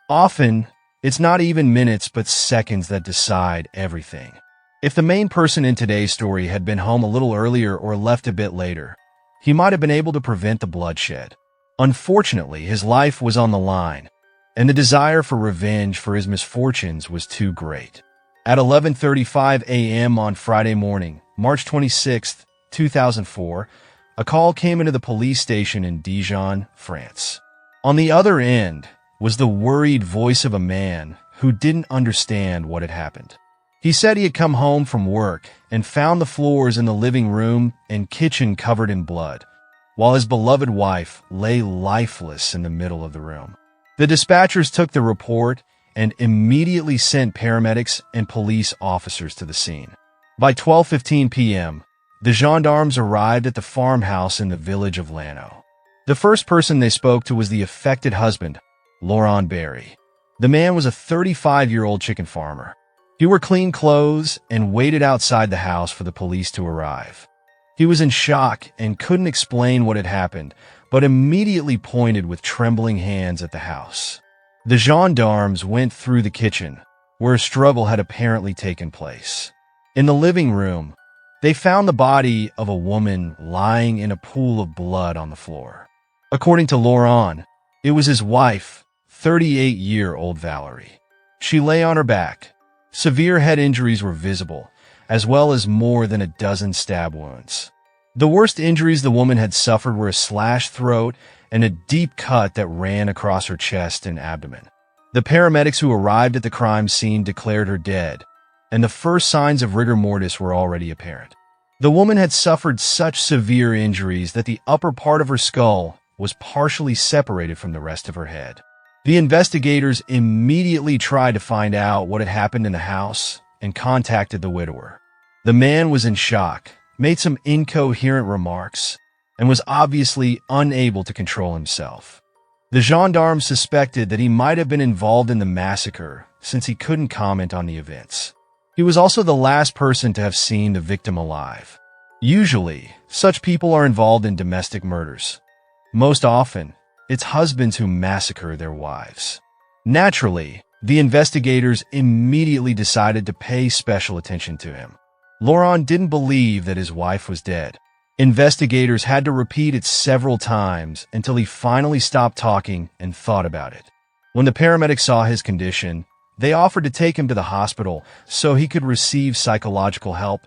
Often, it's not even minutes but seconds that decide everything. If the main person in today's story had been home a little earlier or left a bit later, he might have been able to prevent the bloodshed. Unfortunately, his life was on the line, and the desire for revenge for his misfortunes was too great. At 11:35 a.m. on Friday morning, March 26, 2004, a call came into the police station in Dijon, France. On the other end was the worried voice of a man who didn't understand what had happened. He said he had come home from work and found the floors in the living room and kitchen covered in blood, while his beloved wife lay lifeless in the middle of the room. The dispatchers took the report and immediately sent paramedics and police officers to the scene. By 12:15 p.m., the gendarmes arrived at the farmhouse in the village of Lano. The first person they spoke to was the affected husband, Laurent Barry. The man was a 35-year-old chicken farmer. He wore clean clothes and waited outside the house for the police to arrive. He was in shock and couldn't explain what had happened, but immediately pointed with trembling hands at the house. The gendarmes went through the kitchen, where a struggle had apparently taken place. In the living room, they found the body of a woman lying in a pool of blood on the floor. According to Laurent, it was his wife, 38-year-old Valerie. She lay on her back. Severe head injuries were visible, as well as more than a dozen stab wounds. The worst injuries the woman had suffered were a slashed throat and a deep cut that ran across her chest and abdomen. The paramedics who arrived at the crime scene declared her dead, and the first signs of rigor mortis were already apparent. The woman had suffered such severe injuries that the upper part of her skull was partially separated from the rest of her head. The investigators immediately tried to find out what had happened in the house and contacted the widower. The man was in shock, made some incoherent remarks, and was obviously unable to control himself. The gendarmes suspected that he might have been involved in the massacre since he couldn't comment on the events. He was also the last person to have seen the victim alive. Usually, such people are involved in domestic murders. Most often, it's husbands who massacre their wives. Naturally, the investigators immediately decided to pay special attention to him. Laurent didn't believe that his wife was dead. Investigators had to repeat it several times until he finally stopped talking and thought about it. When the paramedics saw his condition, they offered to take him to the hospital so he could receive psychological help,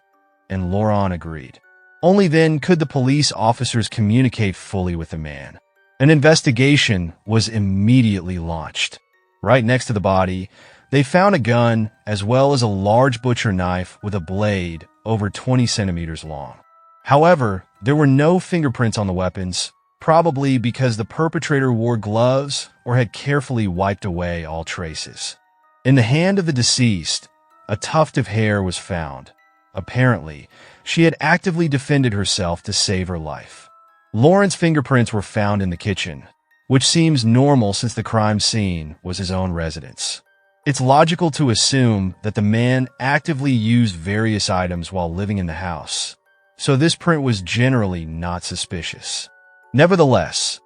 and Laurent agreed. Only then could the police officers communicate fully with the man. An investigation was immediately launched. Right next to the body, they found a gun as well as a large butcher knife with a blade over 20 centimeters long. However, there were no fingerprints on the weapons, probably because the perpetrator wore gloves or had carefully wiped away all traces. In the hand of the deceased, a tuft of hair was found. Apparently, she had actively defended herself to save her life. Laurent's fingerprints were found in the kitchen, which seems normal since the crime scene was his own residence. It's logical to assume that the man actively used various items while living in the house, so this print was generally not suspicious. Nevertheless,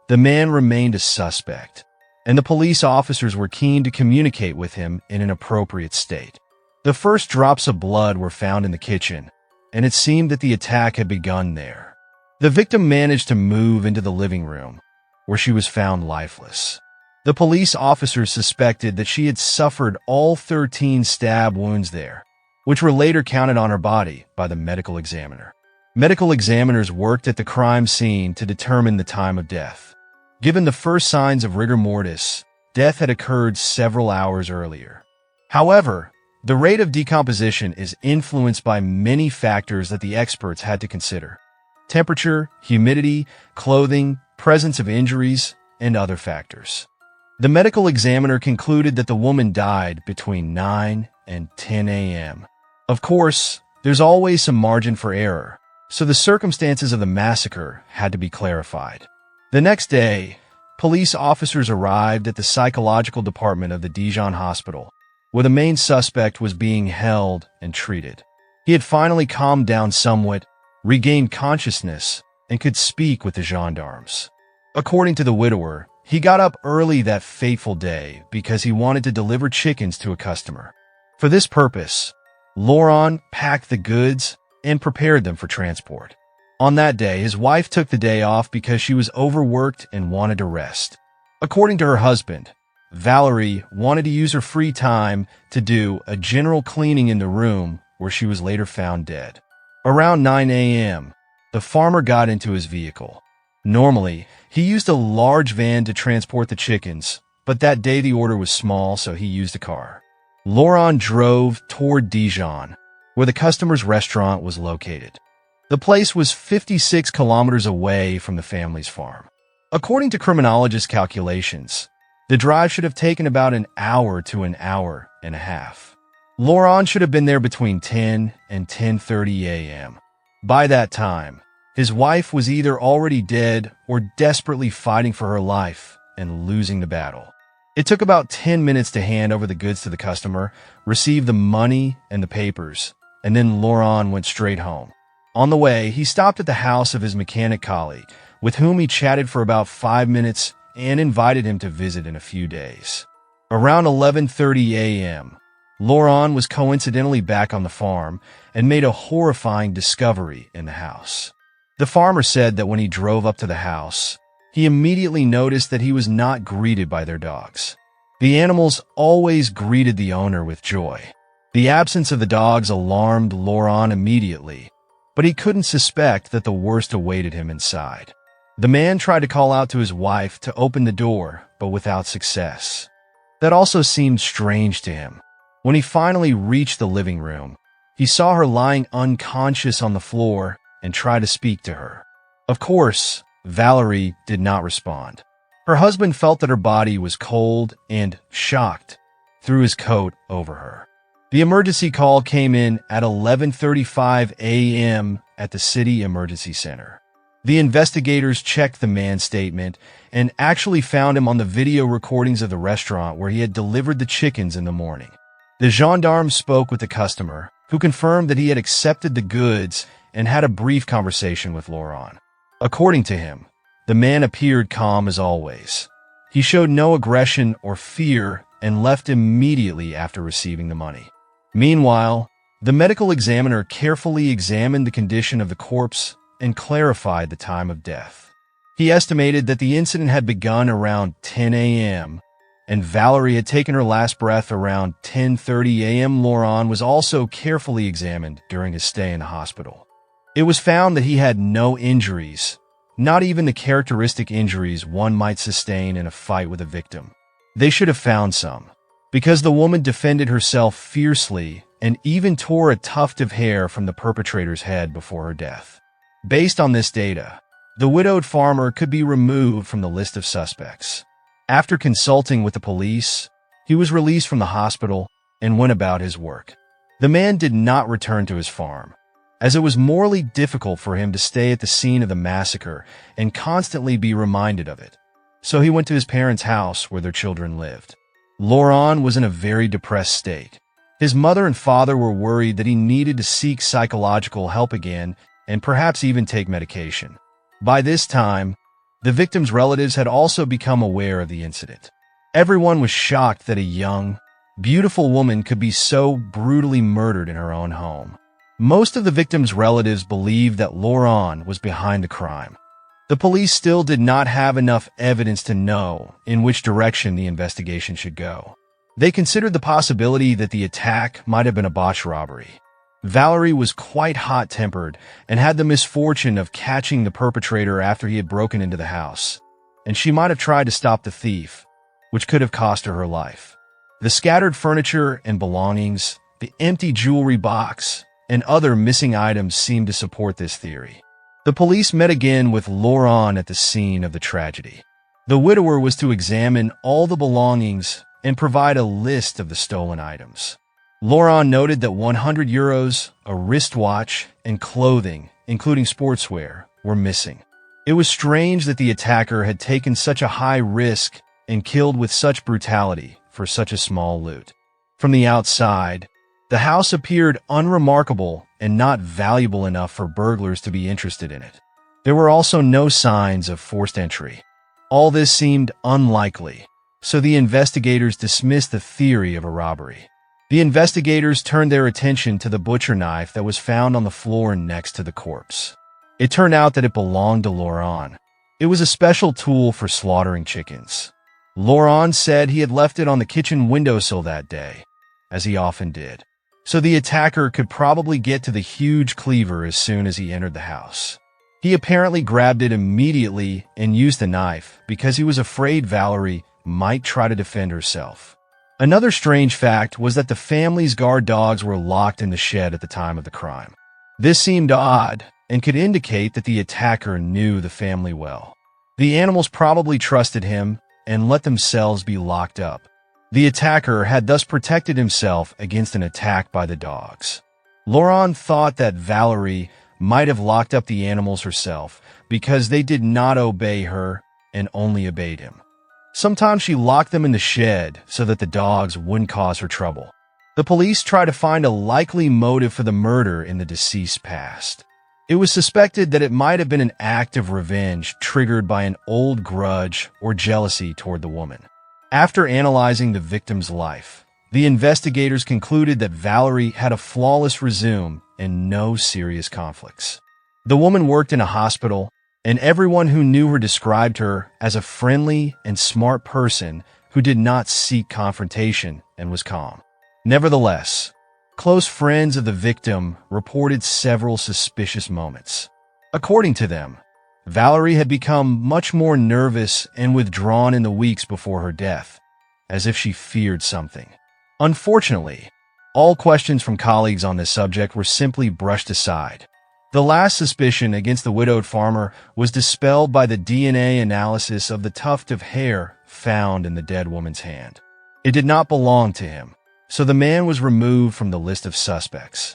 the man remained a suspect, and the police officers were keen to communicate with him in an appropriate state. The first drops of blood were found in the kitchen, and it seemed that the attack had begun there. The victim managed to move into the living room, where she was found lifeless. The police officers suspected that she had suffered all 13 stab wounds there, which were later counted on her body by the medical examiner. Medical examiners worked at the crime scene to determine the time of death. Given the first signs of rigor mortis, death had occurred several hours earlier. However, the rate of decomposition is influenced by many factors that the experts had to consider: temperature, humidity, clothing, presence of injuries, and other factors. The medical examiner concluded that the woman died between 9 and 10 a.m. Of course, there's always some margin for error, so the circumstances of the massacre had to be clarified. The next day, police officers arrived at the psychological department of the Dijon hospital, where the main suspect was being held and treated. He had finally calmed down somewhat, regained consciousness, and could speak with the gendarmes. According to the widower, He got up early that fateful day because he wanted to deliver chickens to a customer. For this purpose, Laurent packed the goods and prepared them for transport. On that day, his wife took the day off because she was overworked and wanted to rest. According to her husband, Valerie wanted to use her free time to do a general cleaning in the room where she was later found dead. Around 9 a.m., the farmer got into his vehicle. Normally, he used a large van to transport the chickens, but that day the order was small, so he used a car. Laurent drove toward Dijon, where the customer's restaurant was located. The place was 56 kilometers away from the family's farm. According to criminologist calculations, the drive should have taken about an hour to an hour and a half. Laurent should have been there between 10 and 10:30 a.m. By that time, his wife was either already dead or desperately fighting for her life and losing the battle. It took about 10 minutes to hand over the goods to the customer, receive the money and the papers, and then Laurent went straight home. On the way, he stopped at the house of his mechanic colleague, with whom he chatted for about 5 minutes and invited him to visit in a few days. Around 11:30 a.m., Laurent was coincidentally back on the farm and made a horrifying discovery in the house. The farmer said that when he drove up to the house, he immediately noticed that he was not greeted by their dogs. The animals always greeted the owner with joy. The absence of the dogs alarmed Laurent immediately, but he couldn't suspect that the worst awaited him inside. The man tried to call out to his wife to open the door, but without success. That also seemed strange to him. When he finally reached the living room, he saw her lying unconscious on the floor and tried to speak to her. Of course, Valerie did not respond. Her husband felt that her body was cold and, shocked, threw his coat over her. The emergency call came in at 11:35 a.m. at the city emergency center. The investigators checked the man's statement and actually found him on the video recordings of the restaurant where he had delivered the chickens in the morning. The gendarmes spoke with the customer, who confirmed that he had accepted the goods and had a brief conversation with Laurent. According to him, the man appeared calm as always. He showed no aggression or fear and left immediately after receiving the money. Meanwhile, the medical examiner carefully examined the condition of the corpse and clarified the time of death. He estimated that the incident had begun around 10 a.m., and Valerie had taken her last breath around 10:30 a.m. Laurent was also carefully examined during his stay in the hospital. It was found that he had no injuries, not even the characteristic injuries one might sustain in a fight with a victim. They should have found some, because the woman defended herself fiercely and even tore a tuft of hair from the perpetrator's head before her death. Based on this data, the widowed farmer could be removed from the list of suspects. After consulting with the police, he was released from the hospital and went about his work. The man did not return to his farm, as it was morally difficult for him to stay at the scene of the massacre and constantly be reminded of it. So he went to his parents' house where their children lived. Laurent was in a very depressed state. His mother and father were worried that he needed to seek psychological help again and perhaps even take medication. By this time, the victim's relatives had also become aware of the incident. Everyone was shocked that a young, beautiful woman could be so brutally murdered in her own home. Most of the victim's relatives believed that Laurent was behind the crime. The police still did not have enough evidence to know in which direction the investigation should go. They considered the possibility that the attack might have been a botched robbery. Valerie was quite hot-tempered and had the misfortune of catching the perpetrator after he had broken into the house, and she might have tried to stop the thief, which could have cost her life. The scattered furniture and belongings, the empty jewelry box, and other missing items seemed to support this theory. The police met again with Laurent at the scene of the tragedy. The widower was to examine all the belongings and provide a list of the stolen items. Laurent noted that 100 euros, a wristwatch, and clothing, including sportswear, were missing. It was strange that the attacker had taken such a high risk and killed with such brutality for such a small loot. From the outside, the house appeared unremarkable and not valuable enough for burglars to be interested in it. There were also no signs of forced entry. All this seemed unlikely, so the investigators dismissed the theory of a robbery. The investigators turned their attention to the butcher knife that was found on the floor next to the corpse. It turned out that it belonged to Laurent. It was a special tool for slaughtering chickens. Laurent said he had left it on the kitchen windowsill that day, as he often did, so the attacker could probably get to the huge cleaver as soon as he entered the house. He apparently grabbed it immediately and used the knife because he was afraid Valerie might try to defend herself. Another strange fact was that the family's guard dogs were locked in the shed at the time of the crime. This seemed odd and could indicate that the attacker knew the family well. The animals probably trusted him and let themselves be locked up. The attacker had thus protected himself against an attack by the dogs. Laurent thought that Valerie might have locked up the animals herself because they did not obey her and only obeyed him. Sometimes she locked them in the shed so that the dogs wouldn't cause her trouble. The police tried to find a likely motive for the murder in the deceased's past. It was suspected that it might have been an act of revenge triggered by an old grudge or jealousy toward the woman. After analyzing the victim's life, the investigators concluded that Valerie had a flawless resume and no serious conflicts. The woman worked in a hospital, and everyone who knew her described her as a friendly and smart person who did not seek confrontation and was calm. Nevertheless, close friends of the victim reported several suspicious moments. According to them, Valerie had become much more nervous and withdrawn in the weeks before her death, as if she feared something. Unfortunately, all questions from colleagues on this subject were simply brushed aside. The last suspicion against the widowed farmer was dispelled by the DNA analysis of the tuft of hair found in the dead woman's hand. It did not belong to him, so the man was removed from the list of suspects.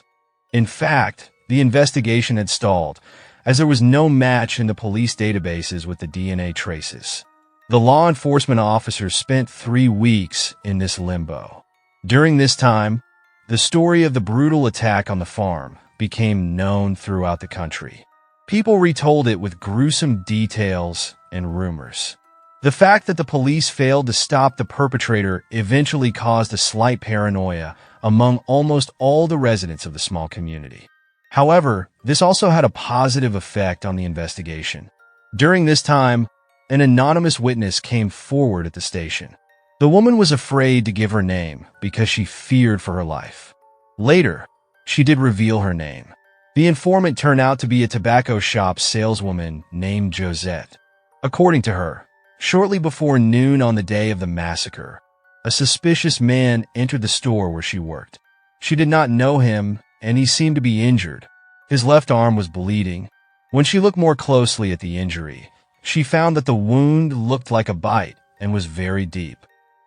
In fact, the investigation had stalled, as there was no match in the police databases with the DNA traces. The law enforcement officers spent 3 weeks in this limbo. During this time, the story of the brutal attack on the farm became known throughout the country. People retold it with gruesome details and rumors. The fact that the police failed to stop the perpetrator eventually caused a slight paranoia among almost all the residents of the small community. However, this also had a positive effect on the investigation. During this time, an anonymous witness came forward at the station. The woman was afraid to give her name because she feared for her life. Later, she did reveal her name. The informant turned out to be a tobacco shop saleswoman named Josette. According to her, shortly before noon on the day of the massacre, a suspicious man entered the store where she worked. She did not know him, and he seemed to be injured. His left arm was bleeding. When she looked more closely at the injury, she found that the wound looked like a bite and was very deep.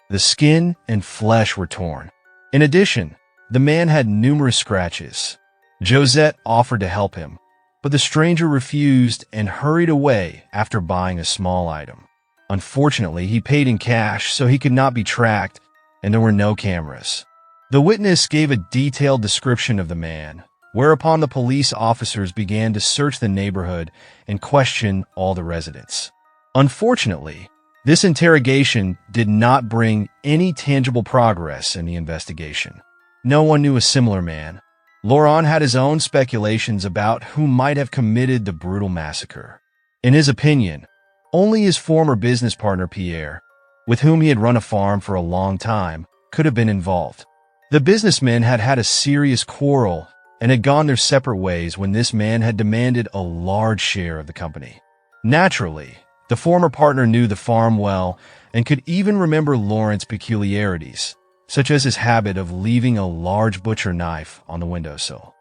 The skin and flesh were torn. In addition, the man had numerous scratches. Josette offered to help him, but the stranger refused and hurried away after buying a small item. Unfortunately, he paid in cash so he could not be tracked, and there were no cameras. The witness gave a detailed description of the man, whereupon the police officers began to search the neighborhood and question all the residents. Unfortunately, this interrogation did not bring any tangible progress in the investigation. No one knew a similar man. Laurent had his own speculations about who might have committed the brutal massacre. In his opinion, only his former business partner Pierre, with whom he had run a farm for a long time, could have been involved. The businessmen had had a serious quarrel and had gone their separate ways when this man had demanded a large share of the company. Naturally, the former partner knew the farm well and could even remember Laurent's peculiarities, such as his habit of leaving a large butcher knife on the windowsill.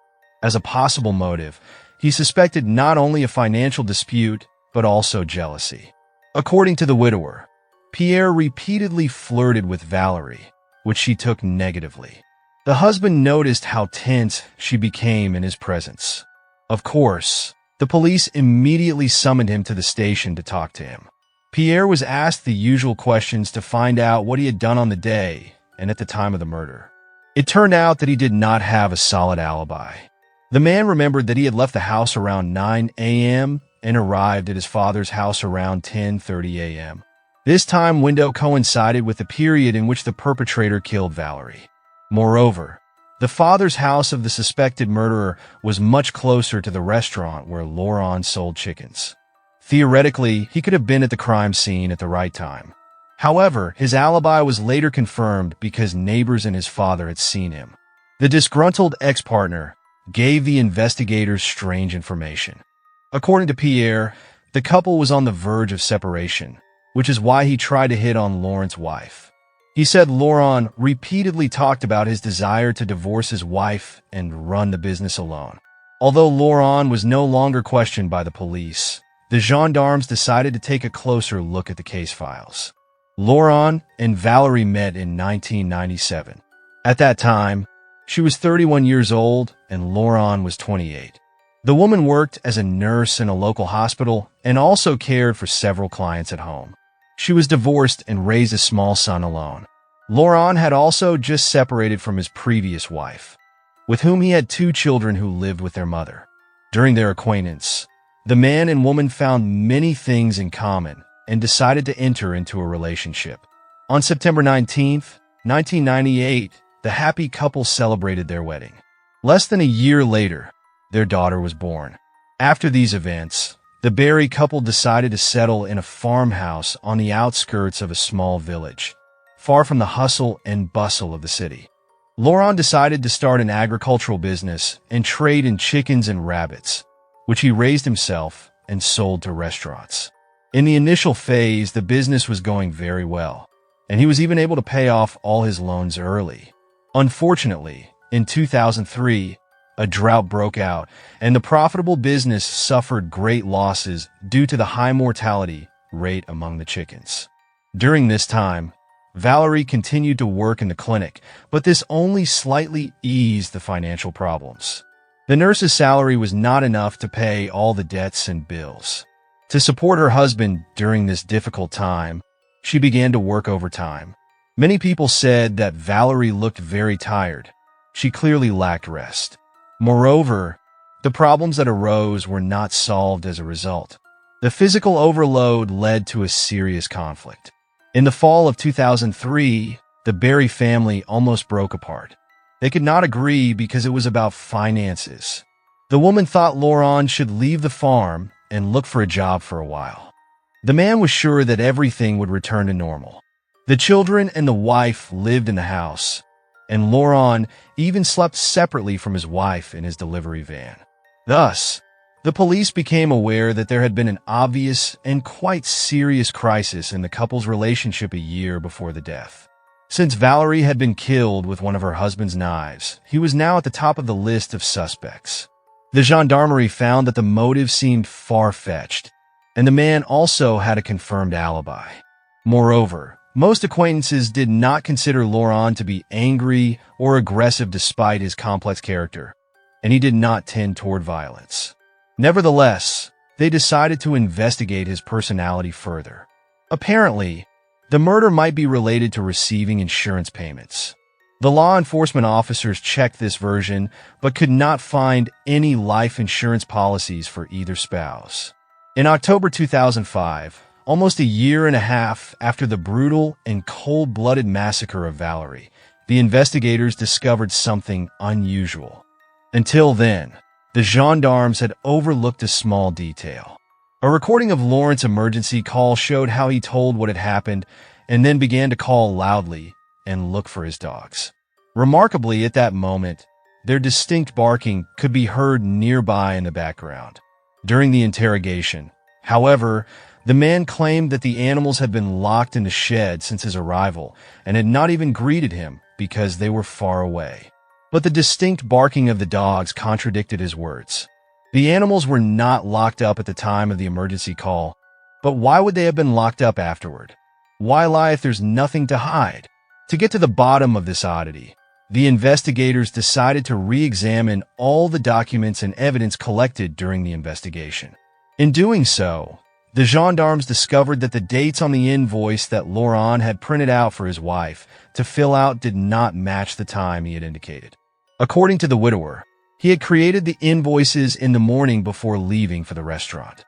As a possible motive, he suspected not only a financial dispute, but also jealousy. According to the widower, Pierre repeatedly flirted with Valerie, which she took negatively. The husband noticed how tense she became in his presence. Of course, the police immediately summoned him to the station to talk to him. Pierre was asked the usual questions to find out what he had done on the day and at the time of the murder. It turned out that he did not have a solid alibi. The man remembered that he had left the house around 9 a.m. and arrived at his father's house around 10:30 a.m. This time window coincided with the period in which the perpetrator killed Valerie. Moreover, the father's house of the suspected murderer was much closer to the restaurant where Laurent sold chickens. Theoretically, he could have been at the crime scene at the right time. However, his alibi was later confirmed because neighbors and his father had seen him. The disgruntled ex-partner gave the investigators strange information. According to Pierre, the couple was on the verge of separation, which is why he tried to hit on Laurent's wife. He said Laurent repeatedly talked about his desire to divorce his wife and run the business alone. Although Laurent was no longer questioned by the police, the gendarmes decided to take a closer look at the case files. Laurent and Valerie met in 1997. At that time, she was 31 years old and Laurent was 28. The woman worked as a nurse in a local hospital and also cared for several clients at home. She was divorced and raised a small son alone. Laurent had also just separated from his previous wife, with whom he had 2 children who lived with their mother. During their acquaintance, the man and woman found many things in common and decided to enter into a relationship. On September 19, 1998, the happy couple celebrated their wedding. Less than a year later, their daughter was born. After these events, the Berry couple decided to settle in a farmhouse on the outskirts of a small village, far from the hustle and bustle of the city. Laurent decided to start an agricultural business and trade in chickens and rabbits, which he raised himself and sold to restaurants. In the initial phase, the business was going very well, and he was even able to pay off all his loans early. Unfortunately, in 2003, a drought broke out, and the profitable business suffered great losses due to the high mortality rate among the chickens. During this time, Valerie continued to work in the clinic, but this only slightly eased the financial problems. The nurse's salary was not enough to pay all the debts and bills. To support her husband during this difficult time, she began to work overtime. Many people said that Valerie looked very tired. She clearly lacked rest. Moreover, the problems that arose were not solved as a result. The physical overload led to a serious conflict. In the fall of 2003, the Berry family almost broke apart. They could not agree because it was about finances. The woman thought Laurent should leave the farm and look for a job for a while. The man was sure that everything would return to normal. The children and the wife lived in the house, and Laurent even slept separately from his wife in his delivery van. Thus, the police became aware that there had been an obvious and quite serious crisis in the couple's relationship a year before the death. Since Valerie had been killed with one of her husband's knives, he was now at the top of the list of suspects. The gendarmerie found that the motive seemed far-fetched, and the man also had a confirmed alibi. Moreover, most acquaintances did not consider Laurent to be angry or aggressive despite his complex character, and he did not tend toward violence. Nevertheless, they decided to investigate his personality further. Apparently, the murder might be related to receiving insurance payments. The law enforcement officers checked this version but could not find any life insurance policies for either spouse. In October 2005, almost a year and a half after the brutal and cold-blooded massacre of Valerie, the investigators discovered something unusual. Until then, the gendarmes had overlooked a small detail. A recording of Laurent's emergency call showed how he told what had happened and then began to call loudly and look for his dogs. Remarkably, at that moment, their distinct barking could be heard nearby in the background. During the interrogation, however, the man claimed that the animals had been locked in the shed since his arrival and had not even greeted him because they were far away. But the distinct barking of the dogs contradicted his words. The animals were not locked up at the time of the emergency call, but why would they have been locked up afterward? Why lie if there's nothing to hide? To get to the bottom of this oddity, the investigators decided to re-examine all the documents and evidence collected during the investigation. In doing so, the gendarmes discovered that the dates on the invoice that Laurent had printed out for his wife to fill out did not match the time he had indicated. According to the widower, he had created the invoices in the morning before leaving for the restaurant.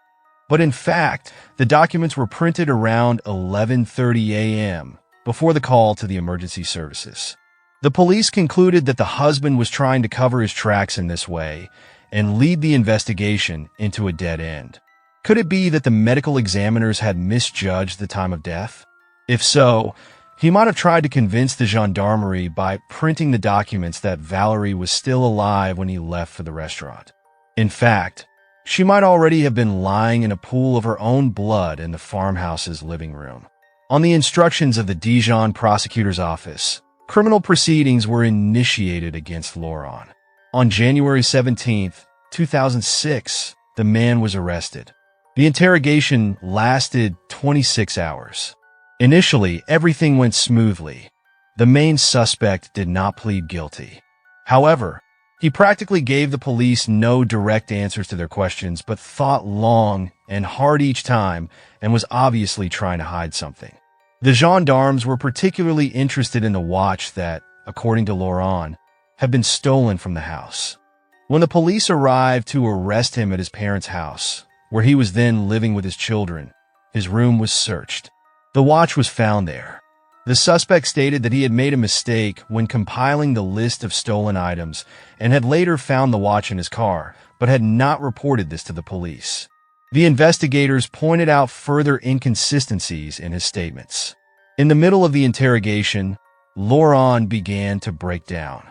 But in fact, the documents were printed around 11:30 a.m. before the call to the emergency services. The police concluded that the husband was trying to cover his tracks in this way and lead the investigation into a dead end. Could it be that the medical examiners had misjudged the time of death? If so, he might have tried to convince the gendarmerie by printing the documents that Valerie was still alive when he left for the restaurant. In fact, she might already have been lying in a pool of her own blood in the farmhouse's living room. On the instructions of the Dijon prosecutor's office, criminal proceedings were initiated against Laurent. On January 17, 2006, the man was arrested. The interrogation lasted 26 hours. Initially, everything went smoothly. The main suspect did not plead guilty. However, he practically gave the police no direct answers to their questions, but thought long and hard each time and was obviously trying to hide something. The gendarmes were particularly interested in the watch that, according to Laurent, had been stolen from the house. When the police arrived to arrest him at his parents' house, where he was then living with his children, his room was searched. The watch was found there. The suspect stated that he had made a mistake when compiling the list of stolen items and had later found the watch in his car, but had not reported this to the police. The investigators pointed out further inconsistencies in his statements. In the middle of the interrogation, Laurent began to break down.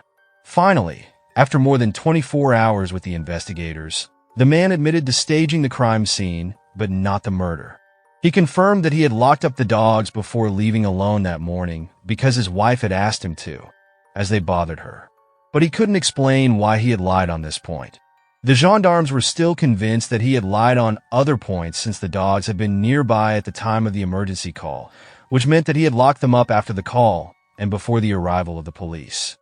Finally, after more than 24 hours with the investigators, the man admitted to staging the crime scene, but not the murder. He confirmed that he had locked up the dogs before leaving alone that morning because his wife had asked him to, as they bothered her. But he couldn't explain why he had lied on this point. The gendarmes were still convinced that he had lied on other points since the dogs had been nearby at the time of the emergency call, which meant that he had locked them up after the call and before the arrival of the police.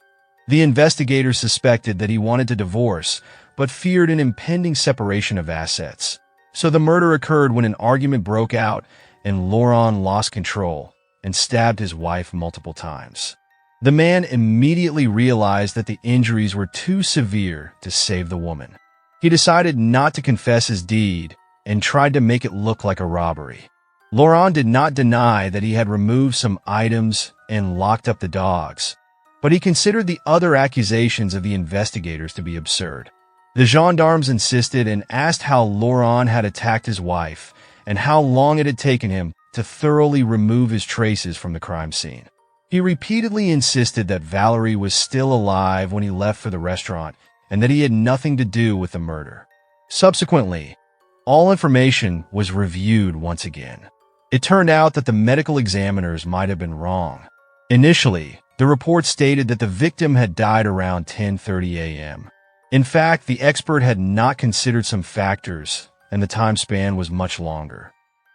The investigators suspected that he wanted to divorce, but feared an impending separation of assets. So the murder occurred when an argument broke out and Laurent lost control and stabbed his wife multiple times. The man immediately realized that the injuries were too severe to save the woman. He decided not to confess his deed and tried to make it look like a robbery. Laurent did not deny that he had removed some items and locked up the dogs, but he considered the other accusations of the investigators to be absurd. The gendarmes insisted and asked how Laurent had attacked his wife and how long it had taken him to thoroughly remove his traces from the crime scene. He repeatedly insisted that Valerie was still alive when he left for the restaurant and that he had nothing to do with the murder. Subsequently, all information was reviewed once again. It turned out that the medical examiners might have been wrong. Initially, the report stated that the victim had died around 10:30 a.m. In fact, the expert had not considered some factors, and the time span was much longer.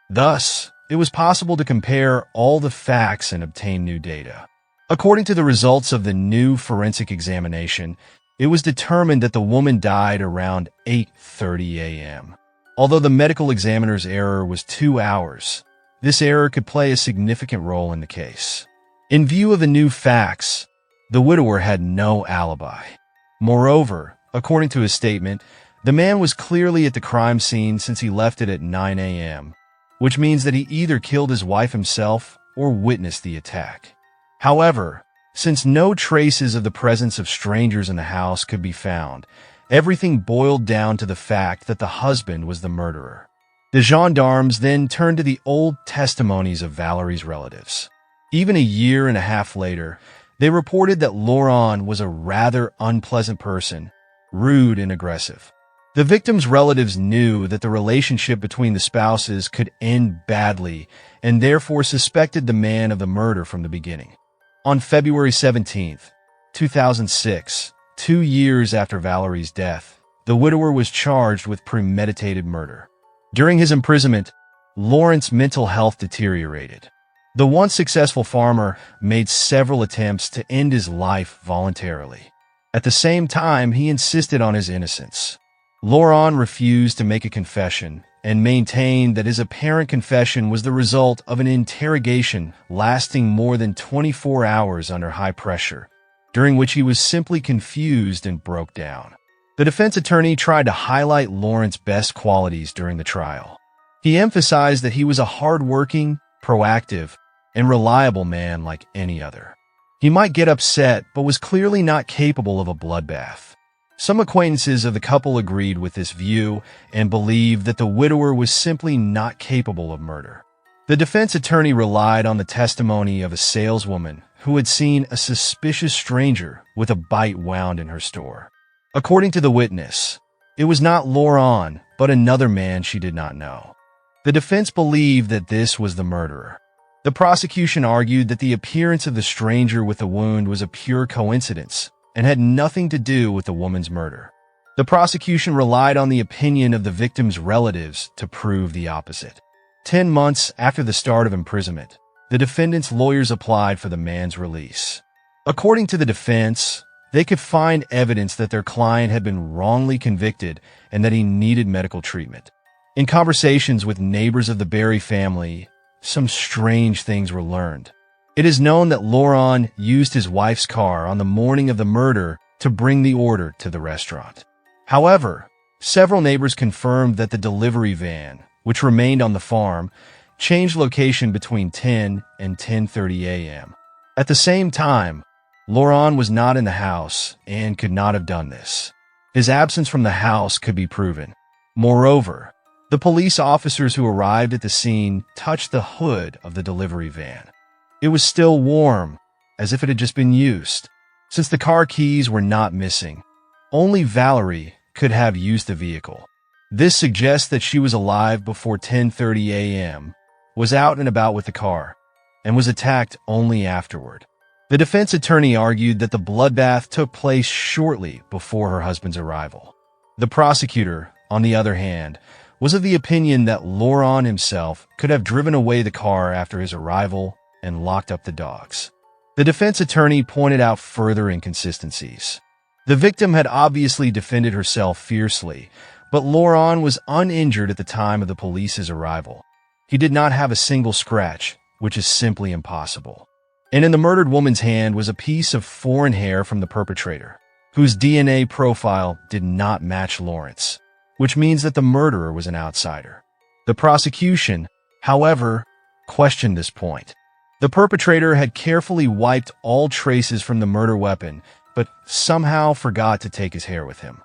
Thus, it was possible to compare all the facts and obtain new data. According to the results of the new forensic examination, it was determined that the woman died around 8:30 a.m. Although the medical examiner's error was 2 hours, this error could play a significant role in the case. In view of the new facts, the widower had no alibi. Moreover, according to his statement, the man was clearly at the crime scene since he left it at 9 a.m., which means that he either killed his wife himself or witnessed the attack. However, since no traces of the presence of strangers in the house could be found, everything boiled down to the fact that the husband was the murderer. The gendarmes then turned to the old testimonies of Valerie's relatives. Even a year and a half later, they reported that Laurent was a rather unpleasant person, rude and aggressive. The victim's relatives knew that the relationship between the spouses could end badly and therefore suspected the man of the murder from the beginning. On February 17, 2006, 2 years after Valerie's death, the widower was charged with premeditated murder. During his imprisonment, Laurent's mental health deteriorated. The once successful farmer made several attempts to end his life voluntarily. At the same time, he insisted on his innocence. Laurent refused to make a confession and maintained that his apparent confession was the result of an interrogation lasting more than 24 hours under high pressure, during which he was simply confused and broke down. The defense attorney tried to highlight Laurent's best qualities during the trial. He emphasized that he was a hard-working, proactive, and reliable man like any other. He might get upset, but was clearly not capable of a bloodbath. Some acquaintances of the couple agreed with this view and believed that the widower was simply not capable of murder. The defense attorney relied on the testimony of a saleswoman who had seen a suspicious stranger with a bite wound in her store. According to the witness, it was not Laurent, but another man she did not know. The defense believed that this was the murderer. The prosecution argued that the appearance of the stranger with the wound was a pure coincidence and had nothing to do with the woman's murder. The prosecution relied on the opinion of the victim's relatives to prove the opposite. 10 months after the start of imprisonment, the defendant's lawyers applied for the man's release. According to the defense, they could find evidence that their client had been wrongly convicted and that he needed medical treatment. In conversations with neighbors of the Berry family, some strange things were learned. It is known that Laurent used his wife's car on the morning of the murder to bring the order to the restaurant. However, several neighbors confirmed that the delivery van, which remained on the farm, changed location between 10 and 10:30 a.m. At the same time, Laurent was not in the house and could not have done this. His absence from the house could be proven. Moreover, the police officers who arrived at the scene touched the hood of the delivery van. It was still warm, as if it had just been used. Since the car keys were not missing, only Valerie could have used the vehicle. This suggests that she was alive before 10:30 a.m., was out and about with the car, and was attacked only afterward. The defense attorney argued that the bloodbath took place shortly before her husband's arrival. The prosecutor, on the other hand, was of the opinion that Laurent himself could have driven away the car after his arrival and locked up the dogs. The defense attorney pointed out further inconsistencies. The victim had obviously defended herself fiercely, but Laurent was uninjured at the time of the police's arrival. He did not have a single scratch, which is simply impossible. And in the murdered woman's hand was a piece of foreign hair from the perpetrator, whose DNA profile did not match Laurent's, which means that the murderer was an outsider. The prosecution, however, questioned this point. The perpetrator had carefully wiped all traces from the murder weapon, but somehow forgot to take his hair with him.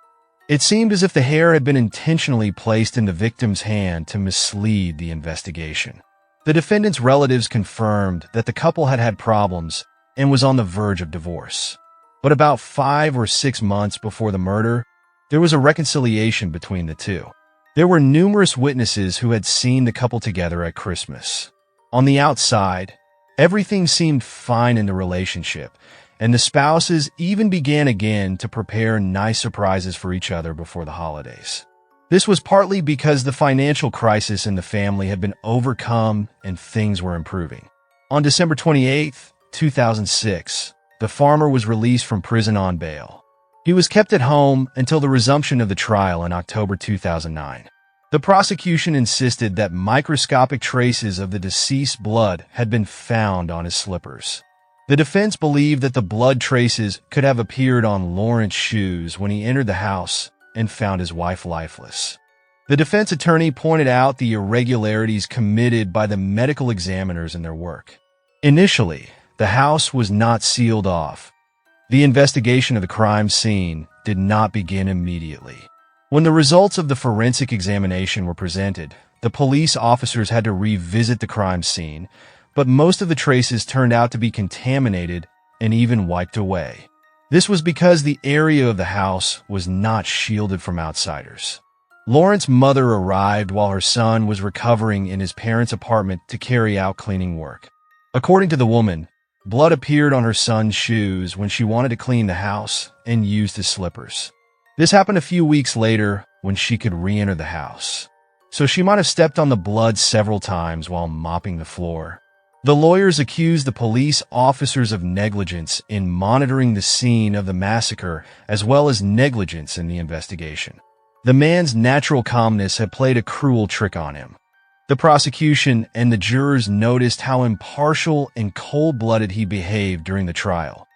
It seemed as if the hair had been intentionally placed in the victim's hand to mislead the investigation. The defendant's relatives confirmed that the couple had had problems and was on the verge of divorce. But about 5 or 6 months before the murder, there was a reconciliation between the two. There were numerous witnesses who had seen the couple together at Christmas. On the outside, everything seemed fine in the relationship, and the spouses even began again to prepare nice surprises for each other before the holidays. This was partly because the financial crisis in the family had been overcome and things were improving. On December 28, 2006, the farmer was released from prison on bail. He was kept at home until the resumption of the trial in October 2009. The prosecution insisted that microscopic traces of the deceased's blood had been found on his slippers. The defense believed that the blood traces could have appeared on Laurent's shoes when he entered the house and found his wife lifeless. The defense attorney pointed out the irregularities committed by the medical examiners in their work. Initially, the house was not sealed off. The investigation of the crime scene did not begin immediately. When the results of the forensic examination were presented, the police officers had to revisit the crime scene, but most of the traces turned out to be contaminated and even wiped away. This was because the area of the house was not shielded from outsiders. Laurent's mother arrived while her son was recovering in his parents' apartment to carry out cleaning work. According to the woman, blood appeared on her son's shoes when she wanted to clean the house and used his slippers. This happened a few weeks later when she could re-enter the house. So she might have stepped on the blood several times while mopping the floor. The lawyers accused the police officers of negligence in monitoring the scene of the massacre as well as negligence in the investigation. The man's natural calmness had played a cruel trick on him. The prosecution and the jurors noticed how impartial and cold-blooded he behaved during the trial,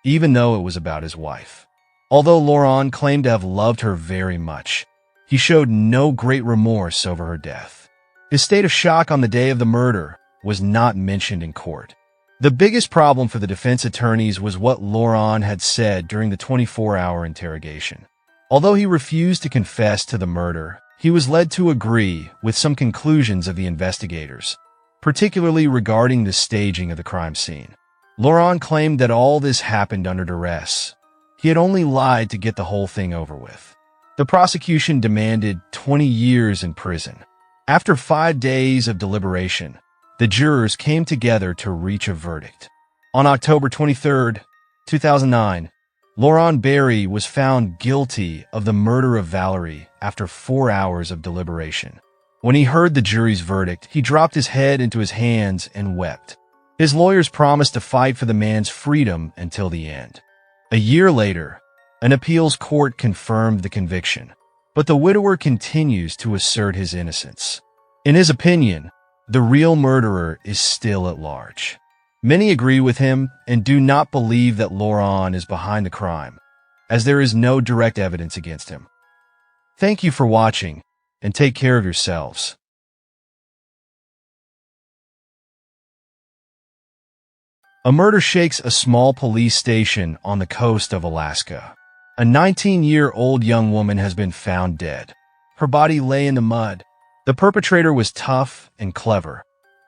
even though it was about his wife. Although Laurent claimed to have loved her very much, he showed no great remorse over her death. His state of shock on the day of the murder was not mentioned in court. The biggest problem for the defense attorneys was what Laurent had said during the 24-hour interrogation. Although he refused to confess to the murder, he was led to agree with some conclusions of the investigators, particularly regarding the staging of the crime scene. Laurent claimed that all this happened under duress. He had only lied to get the whole thing over with. The prosecution demanded 20 years in prison. After 5 days of deliberation, the jurors came together to reach a verdict. On October 23, 2009, Laurent Barry was found guilty of the murder of Valerie after 4 hours of deliberation. When he heard the jury's verdict, he dropped his head into his hands and wept. His lawyers promised to fight for the man's freedom until the end. A year later, an appeals court confirmed the conviction, but the widower continues to assert his innocence. In his opinion, the real murderer is still at large. Many agree with him and do not believe that Laurent is behind the crime, as there is no direct evidence against him. Thank you for watching, and take care of yourselves. A murder shakes a small police station on the coast of Alaska. A 19-year-old young woman has been found dead. Her body lay in the mud. The perpetrator was tough and clever.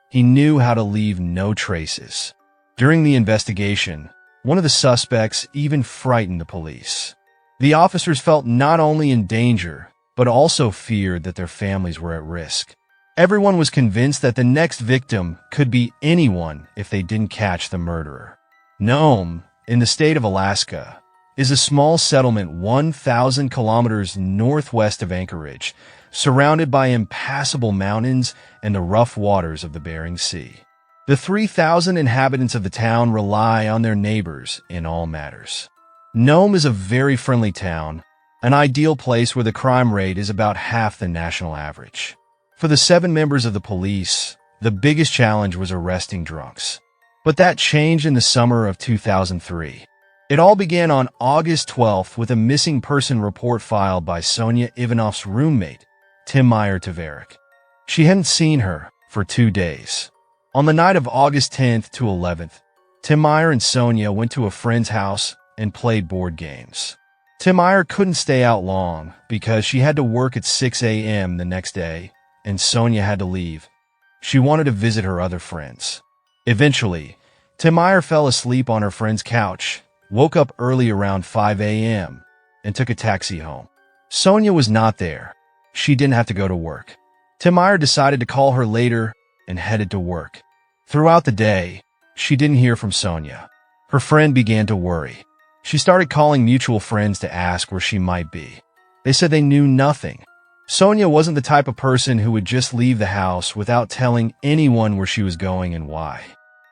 He knew how to leave no traces. During the investigation, one of the suspects even frightened the police. The officers felt not only in danger, but also feared that their families were at risk. Everyone was convinced that the next victim could be anyone if they didn't catch the murderer. Nome, in the state of Alaska, is a small settlement 1,000 kilometers northwest of Anchorage, surrounded by impassable mountains and the rough waters of the Bering Sea. The 3,000 inhabitants of the town rely on their neighbors in all matters. Nome is a very friendly town, an ideal place where the crime rate is about half the national average. For the 7 members of the police, the biggest challenge was arresting drunks. But that changed in the summer of 2003. It all began on August 12th with a missing person report filed by Sonia Ivanov's roommate, Tim Meyer Tavarik. She hadn't seen her for 2 days. On the night of August 10th to 11th, Tim Meyer and Sonia went to a friend's house and played board games. Tim Meyer couldn't stay out long because she had to work at 6 a.m. the next day, and Sonia had to leave. She wanted to visit her other friends. Eventually, Tim Meyer fell asleep on her friend's couch, woke up early around 5 a.m., and took a taxi home. Sonia was not there. She didn't have to go to work. Tim Meyer decided to call her later and headed to work. Throughout the day, she didn't hear from Sonia. Her friend began to worry. She started calling mutual friends to ask where she might be. They said they knew nothing. Sonia wasn't the type of person who would just leave the house without telling anyone where she was going and why.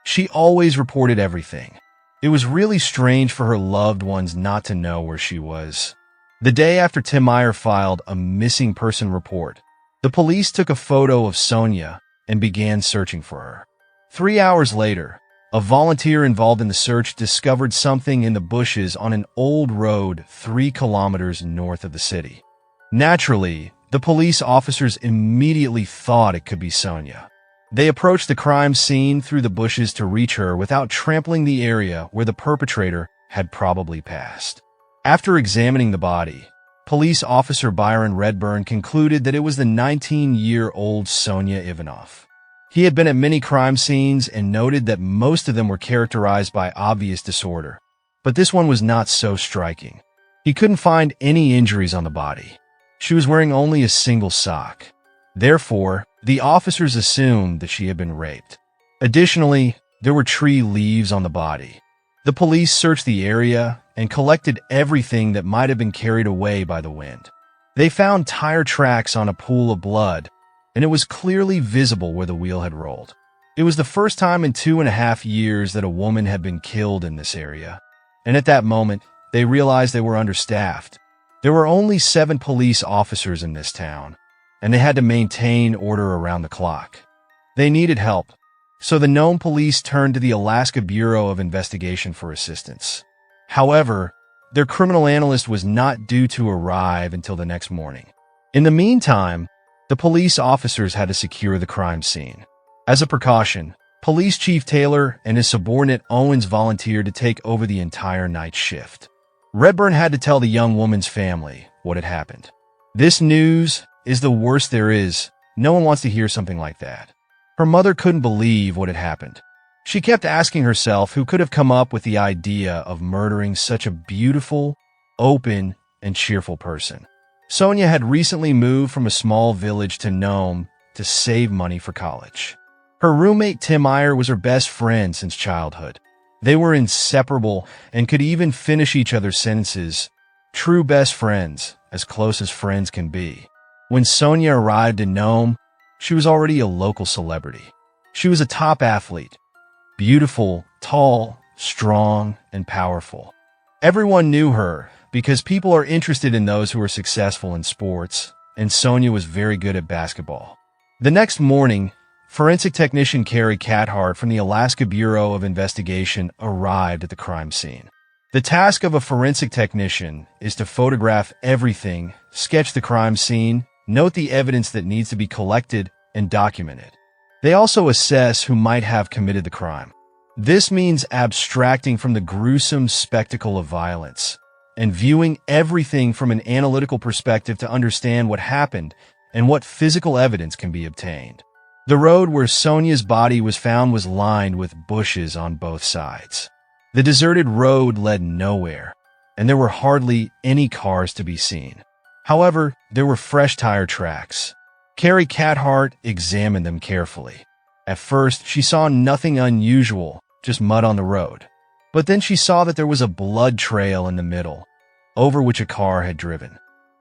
She always reported everything. It was really strange for her loved ones not to know where she was. The day after Tim Meyer filed a missing person report, the police took a photo of Sonia and began searching for her. 3 hours later, a volunteer involved in the search discovered something in the bushes on an old road 3 kilometers north of the city. Naturally, the police officers immediately thought it could be Sonia. They approached the crime scene through the bushes to reach her without trampling the area where the perpetrator had probably passed. After examining the body, police officer Byron Redburn concluded that it was the 19-year-old Sonia Ivanov. He had been at many crime scenes and noted that most of them were characterized by obvious disorder, but this one was not so striking. He couldn't find any injuries on the body. She was wearing only a single sock. Therefore, the officers assumed that she had been raped. Additionally, there were tree leaves on the body. The police searched the area and collected everything that might have been carried away by the wind. They found tire tracks on a pool of blood, and it was clearly visible where the wheel had rolled. It was the first time in 2.5 years that a woman had been killed in this area, and at that moment, they realized they were understaffed. There were only 7 police officers in this town, and they had to maintain order around the clock. They needed help, so the Nome police turned to the Alaska Bureau of Investigation for assistance. However, their criminal analyst was not due to arrive until the next morning. In the meantime, The police officers had to secure the crime scene. As a precaution, Police Chief Taylor and his subordinate Owens volunteered to take over the entire night shift. Redburn had to tell the young woman's family what had happened. This news is the worst there is. No one wants to hear something like that. Her mother couldn't believe what had happened. She kept asking herself who could have come up with the idea of murdering such a beautiful, open, and cheerful person. Sonia had recently moved from a small village to Nome to save money for college. Her roommate Tim Meyer was her best friend since childhood. They were inseparable and could even finish each other's sentences. True best friends, as close as friends can be. When Sonia arrived in Nome, she was already a local celebrity. She was a top athlete. Beautiful, tall, strong, and powerful. Everyone knew her because people are interested in those who are successful in sports, and Sonia was very good at basketball. The next morning, forensic technician Carrie Cathart from the Alaska Bureau of Investigation arrived at the crime scene. The task of a forensic technician is to photograph everything, sketch the crime scene, note the evidence that needs to be collected, and document it. They also assess who might have committed the crime. This means abstracting from the gruesome spectacle of violence and viewing everything from an analytical perspective to understand what happened and what physical evidence can be obtained. The road where Sonia's body was found was lined with bushes on both sides. The deserted road led nowhere, and there were hardly any cars to be seen. However, there were fresh tire tracks. Carrie Cathart examined them carefully. At first, she saw nothing unusual, just mud on the road. But then she saw that there was a blood trail in the middle, over which a car had driven.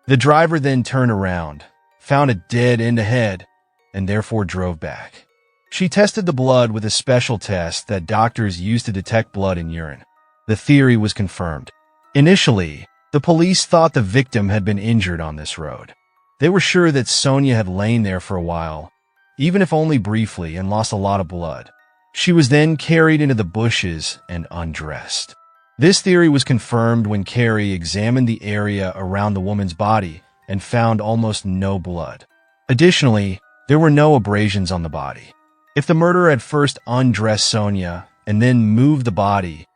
The driver then turned around, found a dead end ahead, and therefore drove back. She tested the blood with a special test that doctors use to detect blood in urine. The theory was confirmed. Initially, the police thought the victim had been injured on this road. They were sure that Sonia had lain there for a while, even if only briefly, and lost a lot of blood. She was then carried into the bushes and undressed. This theory was confirmed when Carrie examined the area around the woman's body and found almost no blood. Additionally, there were no abrasions on the body. If the murderer had first undressed Sonia and then moved the body,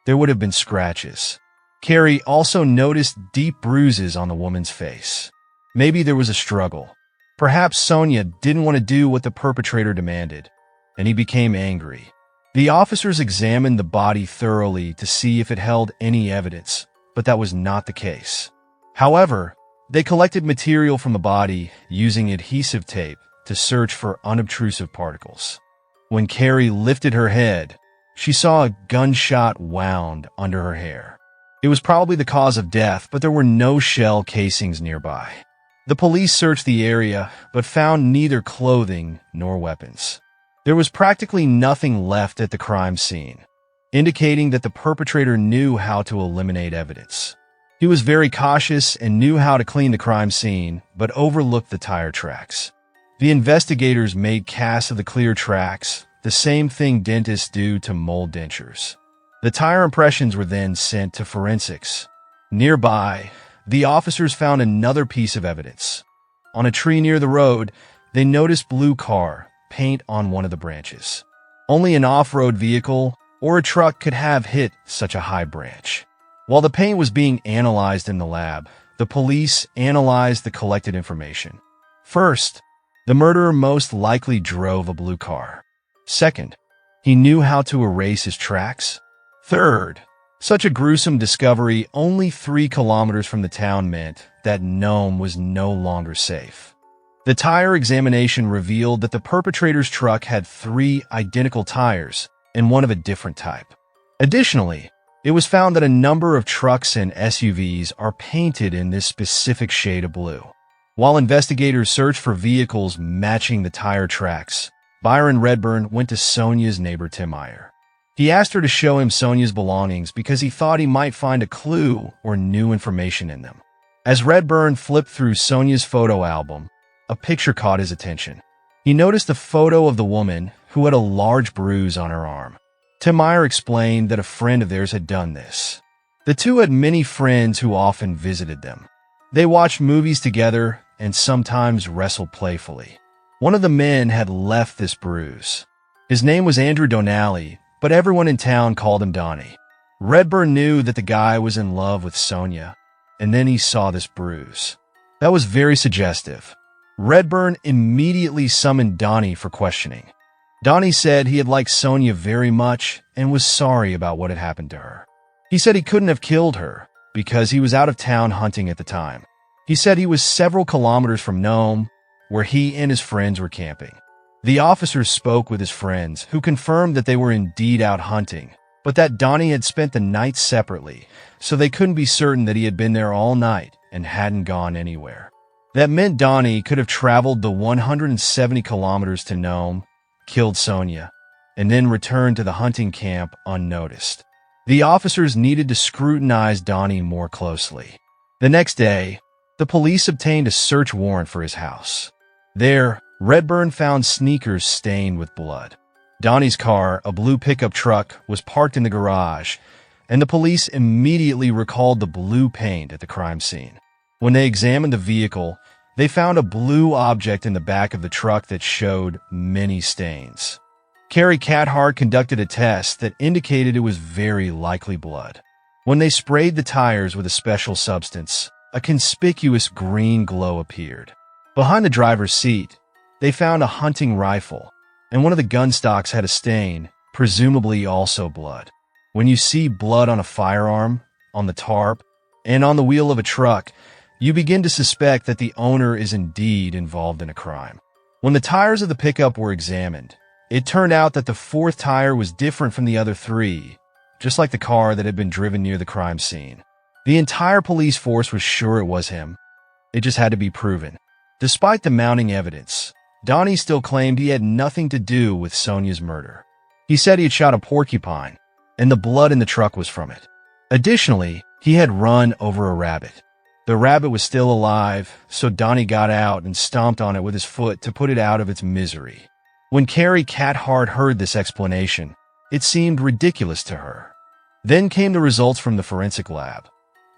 there would have been scratches. Carrie also noticed deep bruises on the woman's face. Maybe there was a struggle. Perhaps Sonia didn't want to do what the perpetrator demanded, and he became angry. The officers examined the body thoroughly to see if it held any evidence, but that was not the case. However, they collected material from the body using adhesive tape to search for unobtrusive particles. When Carrie lifted her head, she saw a gunshot wound under her hair. It was probably the cause of death, but there were no shell casings nearby. The police searched the area, but found neither clothing nor weapons. There was practically nothing left at the crime scene, indicating that the perpetrator knew how to eliminate evidence. He was very cautious and knew how to clean the crime scene, but overlooked the tire tracks. The investigators made casts of the clear tracks, the same thing dentists do to mold dentures. The tire impressions were then sent to forensics. Nearby, the officers found another piece of evidence. On a tree near the road, they noticed blue car paint on one of the branches. Only an off-road vehicle or a truck could have hit such a high branch. While the paint was being analyzed in the lab, the police analyzed the collected information. First, the murderer most likely drove a blue car. Second, he knew how to erase his tracks. Third, such a gruesome discovery only 3 kilometers from the town meant that Nome was no longer safe. The tire examination revealed that the perpetrator's truck had 3 identical tires and one of a different type. Additionally, it was found that a number of trucks and SUVs are painted in this specific shade of blue. While investigators searched for vehicles matching the tire tracks, Byron Redburn went to Sonia's neighbor Tim Meyer. He asked her to show him Sonia's belongings because he thought he might find a clue or new information in them. As Redburn flipped through Sonia's photo album, a picture caught his attention. He noticed a photo of the woman who had a large bruise on her arm. Tim Meyer explained that a friend of theirs had done this. The two had many friends who often visited them. They watched movies together, and sometimes wrestled playfully. One of the men had left this bruise. His name was Andrew Donnelly, but everyone in town called him Donnie. Redburn knew that the guy was in love with Sonia, and then he saw this bruise. That was very suggestive. Redburn immediately summoned Donnie for questioning. Donnie said he had liked Sonia very much and was sorry about what had happened to her. He said he couldn't have killed her because he was out of town hunting at the time. He said he was several kilometers from Nome, where he and his friends were camping. The officers spoke with his friends, who confirmed that they were indeed out hunting, but that Donnie had spent the night separately, so they couldn't be certain that he had been there all night and hadn't gone anywhere. That meant Donnie could have traveled the 170 kilometers to Nome, killed Sonia, and then returned to the hunting camp unnoticed. The officers needed to scrutinize Donnie more closely. The next day, the police obtained a search warrant for his house. There, Redburn found sneakers stained with blood. Donnie's car, a blue pickup truck, was parked in the garage, and the police immediately recalled the blue paint at the crime scene. When they examined the vehicle, they found a blue object in the back of the truck that showed many stains. Carrie Cathcart conducted a test that indicated it was very likely blood. When they sprayed the tires with a special substance, a conspicuous green glow appeared. Behind the driver's seat, they found a hunting rifle, and one of the gun stocks had a stain, presumably also blood. When you see blood on a firearm, on the tarp, and on the wheel of a truck, you begin to suspect that the owner is indeed involved in a crime. When the tires of the pickup were examined, it turned out that the fourth tire was different from the other three, just like the car that had been driven near the crime scene. The entire police force was sure it was him. It just had to be proven. Despite the mounting evidence, Donnie still claimed he had nothing to do with Sonia's murder. He said he had shot a porcupine, and the blood in the truck was from it. Additionally, he had run over a rabbit. The rabbit was still alive, so Donnie got out and stomped on it with his foot to put it out of its misery. When Carrie Cathcart heard this explanation, it seemed ridiculous to her. Then came the results from the forensic lab.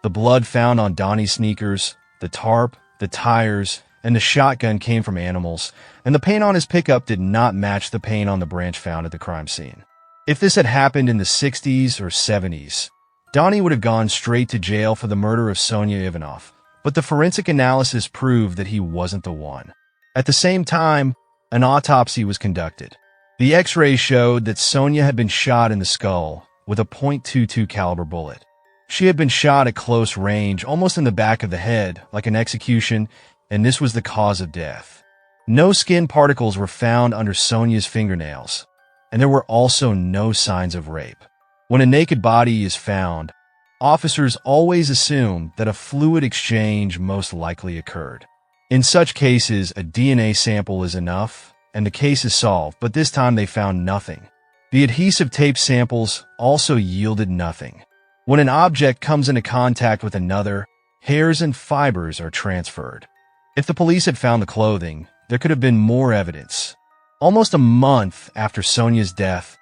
The blood found on Donnie's sneakers, the tarp, the tires, and the shotgun came from animals, and the paint on his pickup did not match the paint on the branch found at the crime scene. If this had happened in the 60s or 70s, Donnie would have gone straight to jail for the murder of Sonia Ivanov, but the forensic analysis proved that he wasn't the one. At the same time, an autopsy was conducted. The x-rays showed that Sonia had been shot in the skull with a .22 caliber bullet. She had been shot at close range, almost in the back of the head, like an execution, and this was the cause of death. No skin particles were found under Sonia's fingernails, and there were also no signs of rape. When a naked body is found, officers always assume that a fluid exchange most likely occurred. In such cases, a DNA sample is enough, and the case is solved, but this time they found nothing. The adhesive tape samples also yielded nothing. When an object comes into contact with another, hairs and fibers are transferred. If the police had found the clothing, there could have been more evidence. Almost a month after Sonia's death,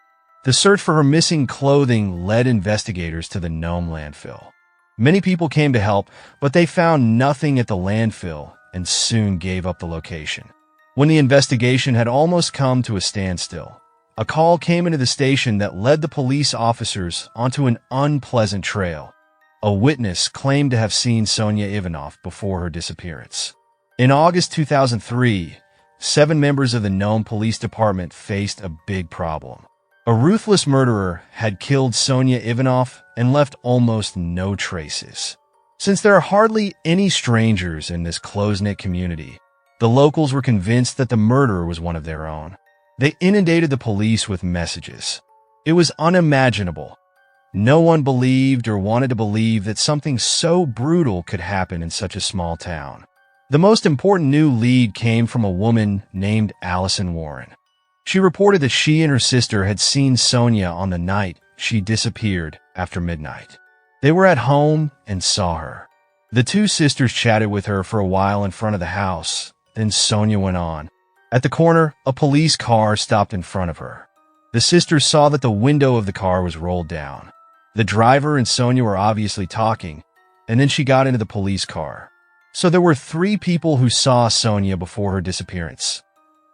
the search for her missing clothing led investigators to the Nome landfill. Many people came to help, but they found nothing at the landfill and soon gave up the location. When the investigation had almost come to a standstill, a call came into the station that led the police officers onto an unpleasant trail. A witness claimed to have seen Sonia Ivanov before her disappearance. In August 2003, 7 members of the Nome Police Department faced a big problem. A ruthless murderer had killed Sonia Ivanov and left almost no traces. Since there are hardly any strangers in this close-knit community, the locals were convinced that the murderer was one of their own. They inundated the police with messages. It was unimaginable. No one believed or wanted to believe that something so brutal could happen in such a small town. The most important new lead came from a woman named Allison Warren. She reported that she and her sister had seen Sonia on the night she disappeared after midnight. They were at home and saw her. The two sisters chatted with her for a while in front of the house, then Sonia went on. At the corner, a police car stopped in front of her. The sisters saw that the window of the car was rolled down. The driver and Sonia were obviously talking, and then she got into the police car. So there were 3 people who saw Sonia before her disappearance: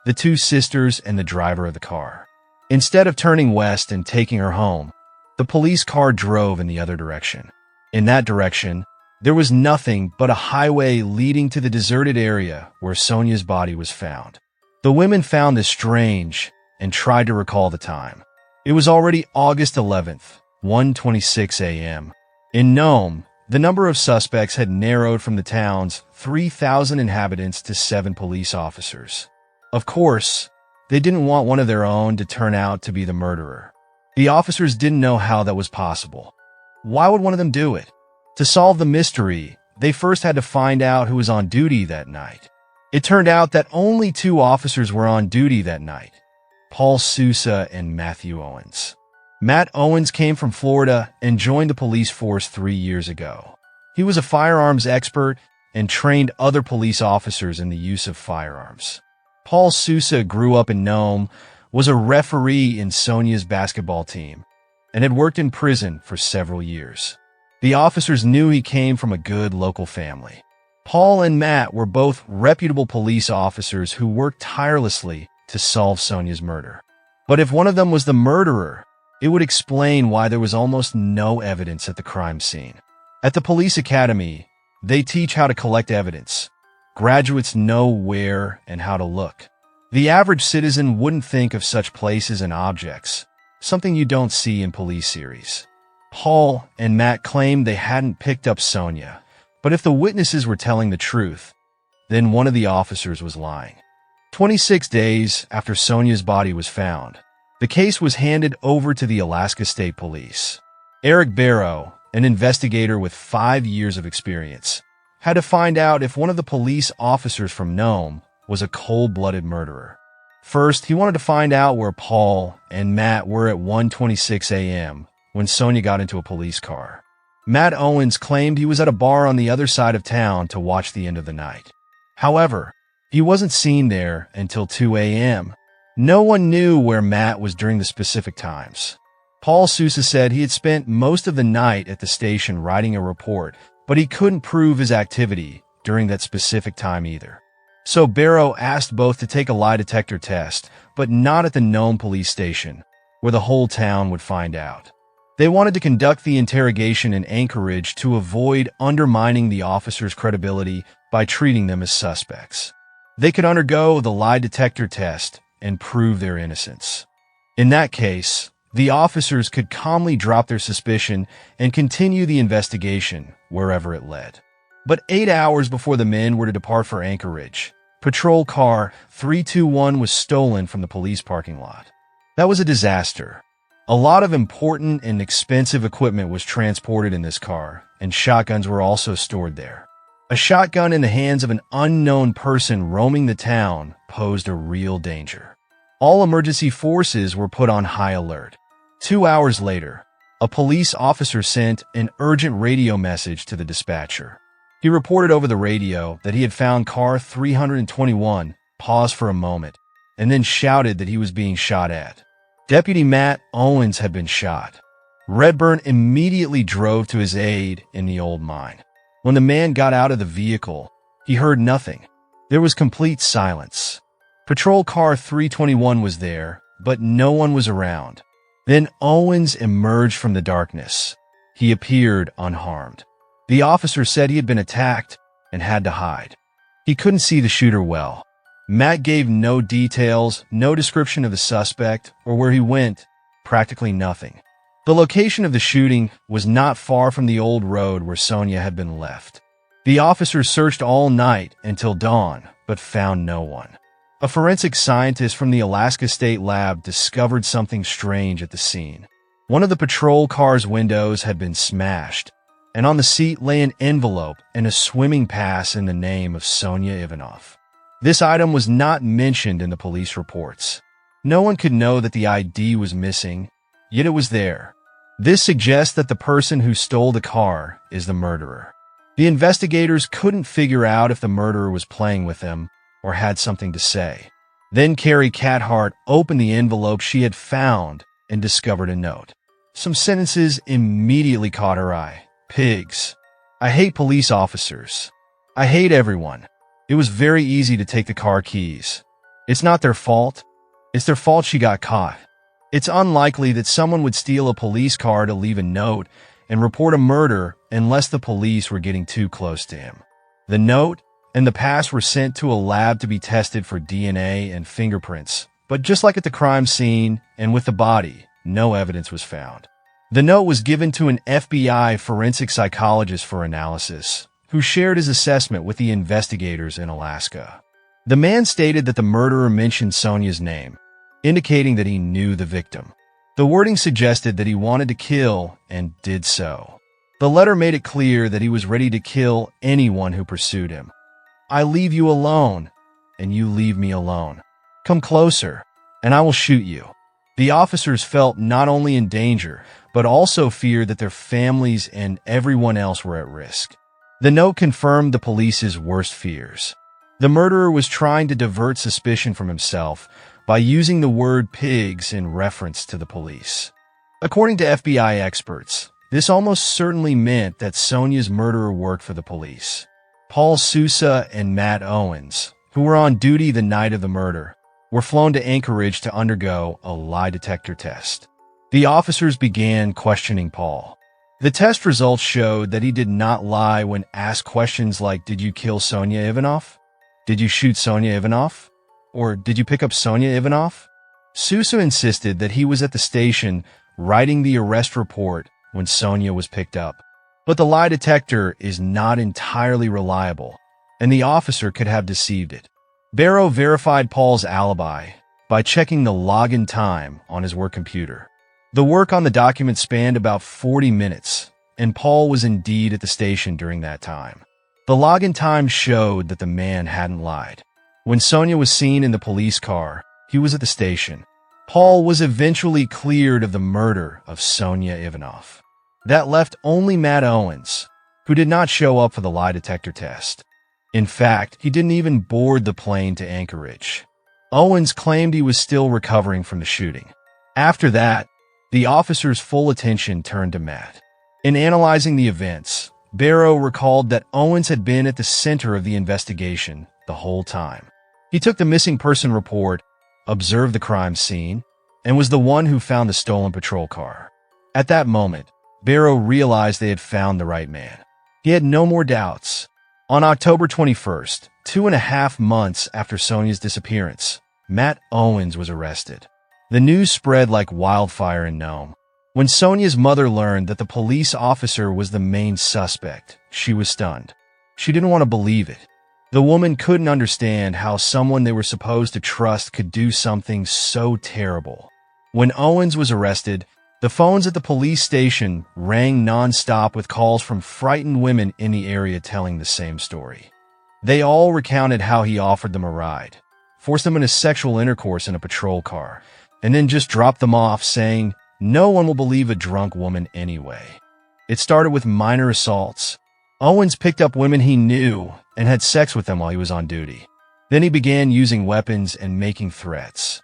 the 2 sisters and the driver of the car. Instead of turning west and taking her home, the police car drove in the other direction. In that direction, there was nothing but a highway leading to the deserted area where Sonia's body was found. The women found this strange and tried to recall the time. It was already August 11th, 1:26 a.m. In Nome, the number of suspects had narrowed from the town's 3,000 inhabitants to 7 police officers. Of course, they didn't want one of their own to turn out to be the murderer. The officers didn't know how that was possible. Why would one of them do it? To solve the mystery, they first had to find out who was on duty that night. It turned out that only 2 officers were on duty that night: Paul Sousa and Matthew Owens. Matt Owens came from Florida and joined the police force 3 years ago. He was a firearms expert and trained other police officers in the use of firearms. Paul Sousa grew up in Nome, was a referee in Sonia's basketball team, and had worked in prison for several years. The officers knew he came from a good local family. Paul and Matt were both reputable police officers who worked tirelessly to solve Sonia's murder. But if one of them was the murderer, it would explain why there was almost no evidence at the crime scene. At the police academy, they teach how to collect evidence. Graduates know where and how to look. The average citizen wouldn't think of such places and objects, something you don't see in police series. Paul and Matt claimed they hadn't picked up Sonia, but if the witnesses were telling the truth, then one of the officers was lying. 26 days after Sonia's body was found, the case was handed over to the Alaska State Police. Eric Barrow, an investigator with 5 years of experience, had to find out if one of the police officers from Nome was a cold-blooded murderer. First, he wanted to find out where Paul and Matt were at 1:26 a.m. when Sonia got into a police car. Matt Owens claimed he was at a bar on the other side of town to watch the end of the night. However, he wasn't seen there until 2 a.m. No one knew where Matt was during the specific times. Paul Sousa said he had spent most of the night at the station writing a report, but he couldn't prove his activity during that specific time either. So Barrow asked both to take a lie detector test, but not at the Nome police station, where the whole town would find out. They wanted to conduct the interrogation in Anchorage to avoid undermining the officers' credibility by treating them as suspects. They could undergo the lie detector test and prove their innocence. In that case, the officers could calmly drop their suspicion and continue the investigation wherever it led. But 8 hours before the men were to depart for Anchorage, patrol car 321 was stolen from the police parking lot. That was a disaster. A lot of important and expensive equipment was transported in this car, and shotguns were also stored there. A shotgun in the hands of an unknown person roaming the town posed a real danger. All emergency forces were put on high alert. 2 hours later, a police officer sent an urgent radio message to the dispatcher. He reported over the radio that he had found car 321, paused for a moment, and then shouted that he was being shot at. Deputy Matt Owens had been shot. Redburn immediately drove to his aid in the old mine. When the man got out of the vehicle, he heard nothing. There was complete silence. Patrol car 321 was there, but no one was around. Then Owens emerged from the darkness. He appeared unharmed. The officer said he had been attacked and had to hide. He couldn't see the shooter well. Matt gave no details, no description of the suspect or where he went, practically nothing. The location of the shooting was not far from the old road where Sonia had been left. The officers searched all night until dawn, but found no one. A forensic scientist from the Alaska State Lab discovered something strange at the scene. One of the patrol car's windows had been smashed, and on the seat lay an envelope and a swimming pass in the name of Sonia Ivanov. This item was not mentioned in the police reports. No one could know that the ID was missing, yet it was there. This suggests that the person who stole the car is the murderer. The investigators couldn't figure out if the murderer was playing with them or had something to say. Then Carrie Cathart opened the envelope she had found and discovered a note. Some sentences immediately caught her eye. Pigs. I hate police officers. I hate everyone. It was very easy to take the car keys. It's not their fault. It's their fault she got caught. It's unlikely that someone would steal a police car to leave a note and report a murder unless the police were getting too close to him. The note and the pass were sent to a lab to be tested for DNA and fingerprints, but just like at the crime scene and with the body, no evidence was found. The note was given to an FBI forensic psychologist for analysis, who shared his assessment with the investigators in Alaska. The man stated that the murderer mentioned Sonia's name, indicating that he knew the victim. The wording suggested that he wanted to kill and did so. The letter made it clear that he was ready to kill anyone who pursued him. I leave you alone, and you leave me alone. Come closer, and I will shoot you. The officers felt not only in danger, but also feared that their families and everyone else were at risk. The note confirmed the police's worst fears. The murderer was trying to divert suspicion from himself by using the word pigs in reference to the police. According to FBI experts, this almost certainly meant that Sonia's murderer worked for the police. Paul Sousa and Matt Owens, who were on duty the night of the murder, were flown to Anchorage to undergo a lie detector test. The officers began questioning Paul. The test results showed that he did not lie when asked questions like, "Did you kill Sonia Ivanov? Did you shoot Sonia Ivanov? Or did you pick up Sonia Ivanov?" Sousa insisted that he was at the station writing the arrest report when Sonia was picked up. But the lie detector is not entirely reliable, and the officer could have deceived it. Barrow verified Paul's alibi by checking the login time on his work computer. The work on the document spanned about 40 minutes, and Paul was indeed at the station during that time. The login time showed that the man hadn't lied. When Sonia was seen in the police car, he was at the station. Paul was eventually cleared of the murder of Sonia Ivanov. That left only Matt Owens, who did not show up for the lie detector test. In fact, he didn't even board the plane to Anchorage. Owens claimed he was still recovering from the shooting. After that, the officer's full attention turned to Matt. In analyzing the events, Barrow recalled that Owens had been at the center of the investigation the whole time. He took the missing person report, observed the crime scene, and was the one who found the stolen patrol car. At that moment, Barrow realized they had found the right man. He had no more doubts. On October 21st, 2.5 months after Sonia's disappearance, Matt Owens was arrested. The news spread like wildfire in Nome. When Sonia's mother learned that the police officer was the main suspect, she was stunned. She didn't want to believe it. The woman couldn't understand how someone they were supposed to trust could do something so terrible. When Owens was arrested, the phones at the police station rang non-stop with calls from frightened women in the area telling the same story. They all recounted how he offered them a ride, forced them into sexual intercourse in a patrol car, and then just dropped them off saying, "No one will believe a drunk woman anyway." It started with minor assaults. Owens picked up women he knew and had sex with them while he was on duty. Then he began using weapons and making threats.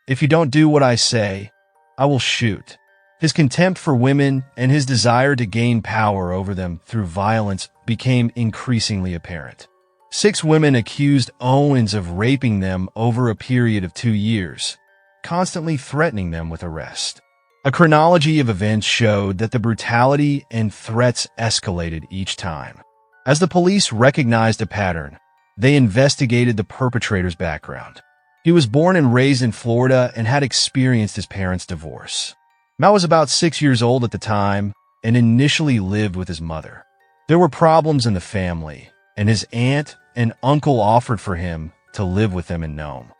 "If you don't do what I say, I will shoot." His contempt for women and his desire to gain power over them through violence became increasingly apparent. 6 women accused Owens of raping them over a period of 2 years, constantly threatening them with arrest. A chronology of events showed that the brutality and threats escalated each time. As the police recognized a pattern, they investigated the perpetrator's background. He was born and raised in Florida and had experienced his parents' divorce. Matt was about 6 years old at the time and initially lived with his mother. There were problems in the family, and his aunt and uncle offered for him to live with them in Nome.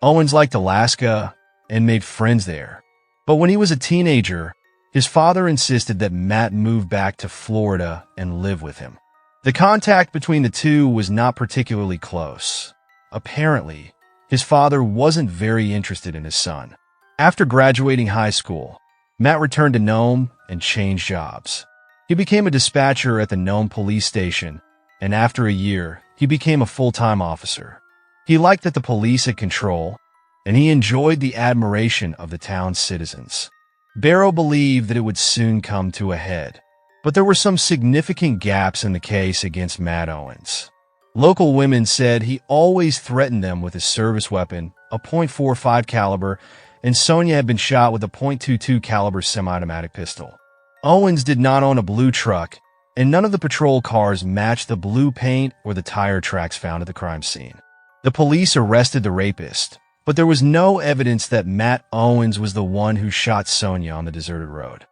Owens liked Alaska and made friends there. But when he was a teenager, his father insisted that Matt move back to Florida and live with him. The contact between the two was not particularly close. Apparently, his father wasn't very interested in his son. After graduating high school, Matt returned to Nome and changed jobs. He became a dispatcher at the Nome police station, and after a year, he became a full-time officer. He liked that the police had control, and he enjoyed the admiration of the town's citizens. Barrow believed that it would soon come to a head, but there were some significant gaps in the case against Matt Owens. Local women said he always threatened them with his service weapon, a .45 caliber, and Sonia had been shot with a .22 caliber semi-automatic pistol. Owens did not own a blue truck, and none of the patrol cars matched the blue paint or the tire tracks found at the crime scene. The police arrested the rapist, but there was no evidence that Matt Owens was the one who shot Sonia on the deserted road.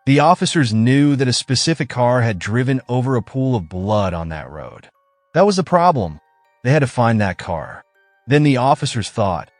The officers knew that a specific car had driven over a pool of blood on that road. That was the problem. They had to find that car. Then the officers thought,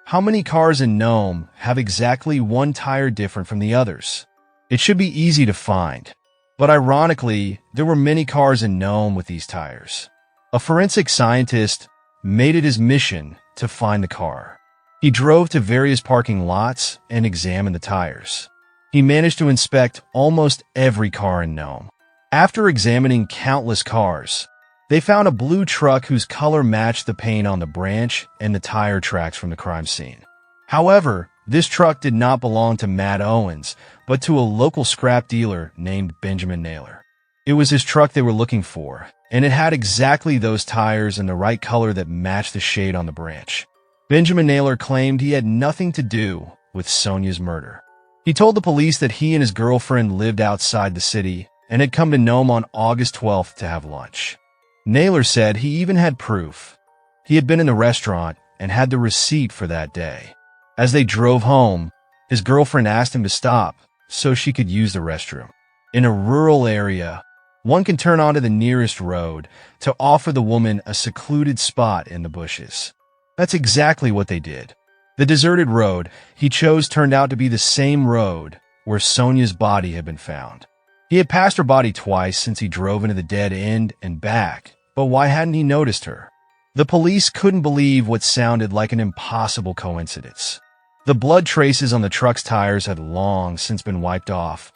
how many cars in Nome have exactly one tire different from the others? It should be easy to find. But ironically, there were many cars in Nome with these tires. A forensic scientist made it his mission to find the car. He drove to various parking lots and examined the tires. He managed to inspect almost every car in Nome. After examining countless cars, they found a blue truck whose color matched the paint on the branch and the tire tracks from the crime scene. However, this truck did not belong to Matt Owens, but to a local scrap dealer named Benjamin Naylor. It was his truck they were looking for, and it had exactly those tires and the right color that matched the shade on the branch. Benjamin Naylor claimed he had nothing to do with Sonia's murder. He told the police that he and his girlfriend lived outside the city and had come to Nome on August 12th to have lunch. Naylor said he even had proof. He had been in the restaurant and had the receipt for that day. As they drove home, his girlfriend asked him to stop so she could use the restroom. In a rural area, one can turn onto the nearest road to offer the woman a secluded spot in the bushes. That's exactly what they did. The deserted road he chose turned out to be the same road where Sonia's body had been found. He had passed her body twice since he drove into the dead end and back, but why hadn't he noticed her? The police couldn't believe what sounded like an impossible coincidence. The blood traces on the truck's tires had long since been wiped off,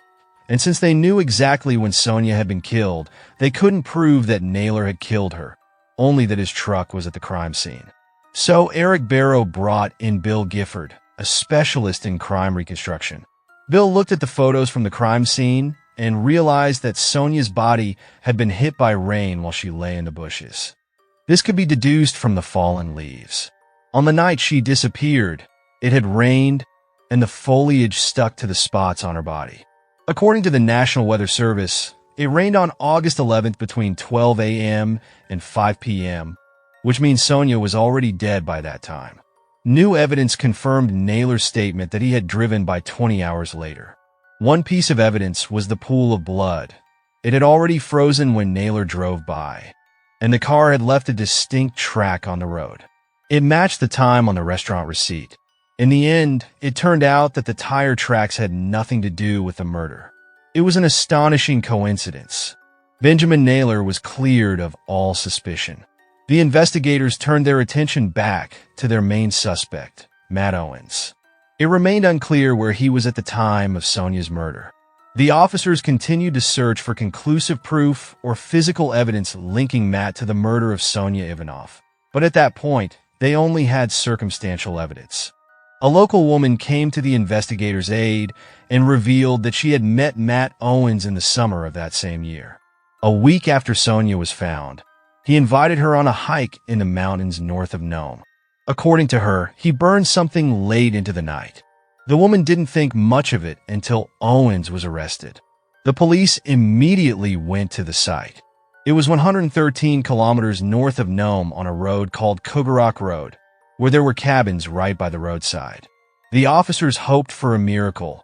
and since they knew exactly when Sonia had been killed, they couldn't prove that Naylor had killed her, only that his truck was at the crime scene. So Eric Barrow brought in Bill Gifford, a specialist in crime reconstruction. Bill looked at the photos from the crime scene and realized that Sonia's body had been hit by rain while she lay in the bushes. This could be deduced from the fallen leaves. On the night she disappeared, it had rained and the foliage stuck to the spots on her body. According to the National Weather Service, it rained on August 11th between 12 a.m. and 5 p.m., which means Sonia was already dead by that time. New evidence confirmed Naylor's statement that he had driven by 20 hours later. One piece of evidence was the pool of blood. It had already frozen when Naylor drove by, and the car had left a distinct track on the road. It matched the time on the restaurant receipt. In the end, it turned out that the tire tracks had nothing to do with the murder. It was an astonishing coincidence. Benjamin Naylor was cleared of all suspicion. The investigators turned their attention back to their main suspect, Matt Owens. It remained unclear where he was at the time of Sonia's murder. The officers continued to search for conclusive proof or physical evidence linking Matt to the murder of Sonia Ivanov. But at that point, they only had circumstantial evidence. A local woman came to the investigators' aid and revealed that she had met Matt Owens in the summer of that same year. A week after Sonia was found, he invited her on a hike in the mountains north of Nome. According to her, he burned something late into the night. The woman didn't think much of it until Owens was arrested. The police immediately went to the site. It was 113 kilometers north of Nome on a road called Kogarok Road, where there were cabins right by the roadside. The officers hoped for a miracle.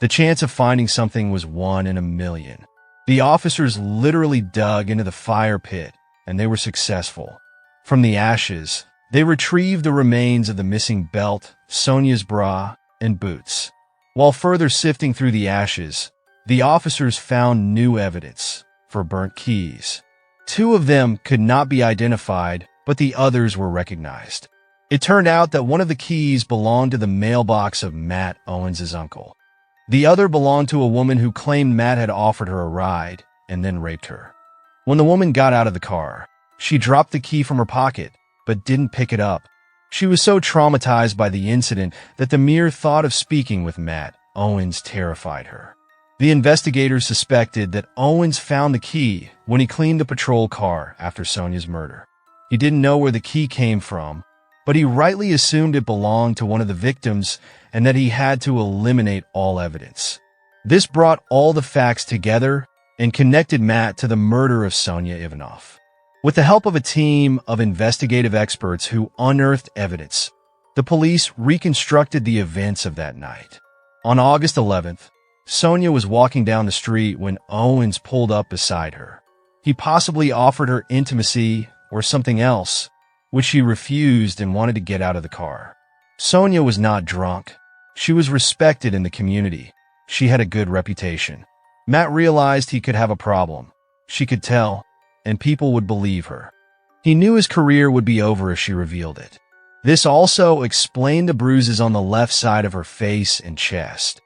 The chance of finding something was 1 in a million. The officers literally dug into the fire pit, and they were successful. From the ashes, they retrieved the remains of the missing belt, Sonia's bra, and boots. While further sifting through the ashes, the officers found new evidence for burnt keys. 2 of them could not be identified, but the others were recognized. It turned out that one of the keys belonged to the mailbox of Matt Owens' uncle. The other belonged to a woman who claimed Matt had offered her a ride and then raped her. When the woman got out of the car, she dropped the key from her pocket, but didn't pick it up. She was so traumatized by the incident that the mere thought of speaking with Matt Owens terrified her. The investigators suspected that Owens found the key when he cleaned the patrol car after Sonia's murder. He didn't know where the key came from, but he rightly assumed it belonged to one of the victims and that he had to eliminate all evidence. This brought all the facts together and connected Matt to the murder of Sonia Ivanov. With the help of a team of investigative experts who unearthed evidence, the police reconstructed the events of that night. On August 11th, Sonia was walking down the street when Owens pulled up beside her. He possibly offered her intimacy or something else, which she refused and wanted to get out of the car. Sonia was not drunk. She was respected in the community. She had a good reputation. Matt realized he could have a problem. She could tell, and people would believe her. He knew his career would be over if she revealed it. This also explained the bruises on the left side of her face and chest.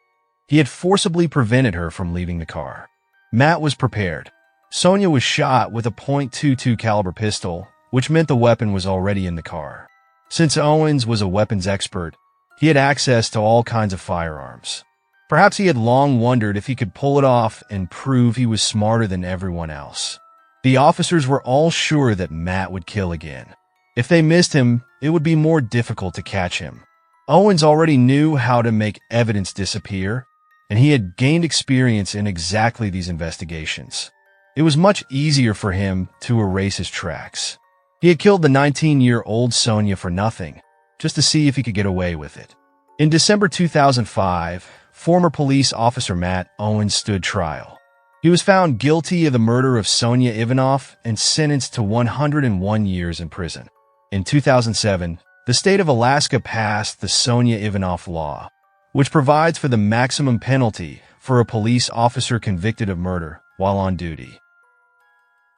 He had forcibly prevented her from leaving the car. Matt was prepared. Sonia was shot with a .22 caliber pistol, which meant the weapon was already in the car. Since Owens was a weapons expert, he had access to all kinds of firearms. Perhaps he had long wondered if he could pull it off and prove he was smarter than everyone else. The officers were all sure that Matt would kill again. If they missed him, it would be more difficult to catch him. Owens already knew how to make evidence disappear, and he had gained experience in exactly these investigations. It was much easier for him to erase his tracks. He had killed the 19-year-old Sonia for nothing, just to see if he could get away with it. In December 2005, former police officer Matt Owens stood trial. He was found guilty of the murder of Sonia Ivanov and sentenced to 101 years in prison. In 2007, the state of Alaska passed the Sonia Ivanov Law, which provides for the maximum penalty for a police officer convicted of murder while on duty.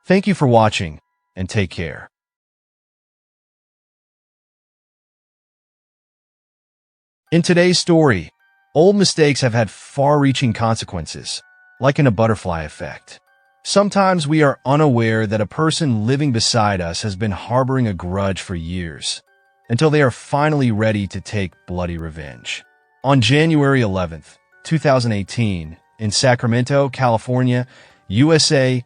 Thank you for watching, and take care. In today's story, old mistakes have had far-reaching consequences, like in a butterfly effect. Sometimes we are unaware that a person living beside us has been harboring a grudge for years, until they are finally ready to take bloody revenge. On January 11th, 2018, in Sacramento, California, USA,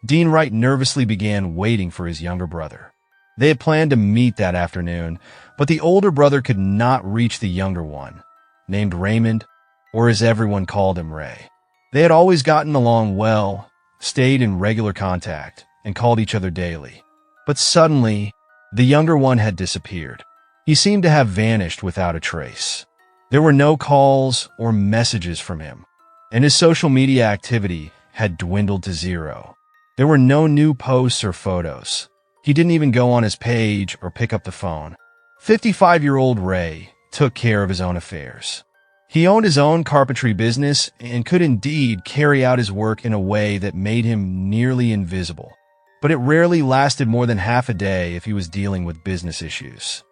Dean Wright nervously began waiting for his younger brother. They had planned to meet that afternoon, but the older brother could not reach the younger one, named Raymond, or as everyone called him, Ray. They had always gotten along well, stayed in regular contact, and called each other daily. But suddenly, the younger one had disappeared. He seemed to have vanished without a trace. There were no calls or messages from him, and his social media activity had dwindled to zero. There were no new posts or photos. He didn't even go on his page or pick up the phone. 55-year-old Ray took care of his own affairs. He owned his own carpentry business and could indeed carry out his work in a way that made him nearly invisible. But it rarely lasted more than half a day if he was dealing with business issues.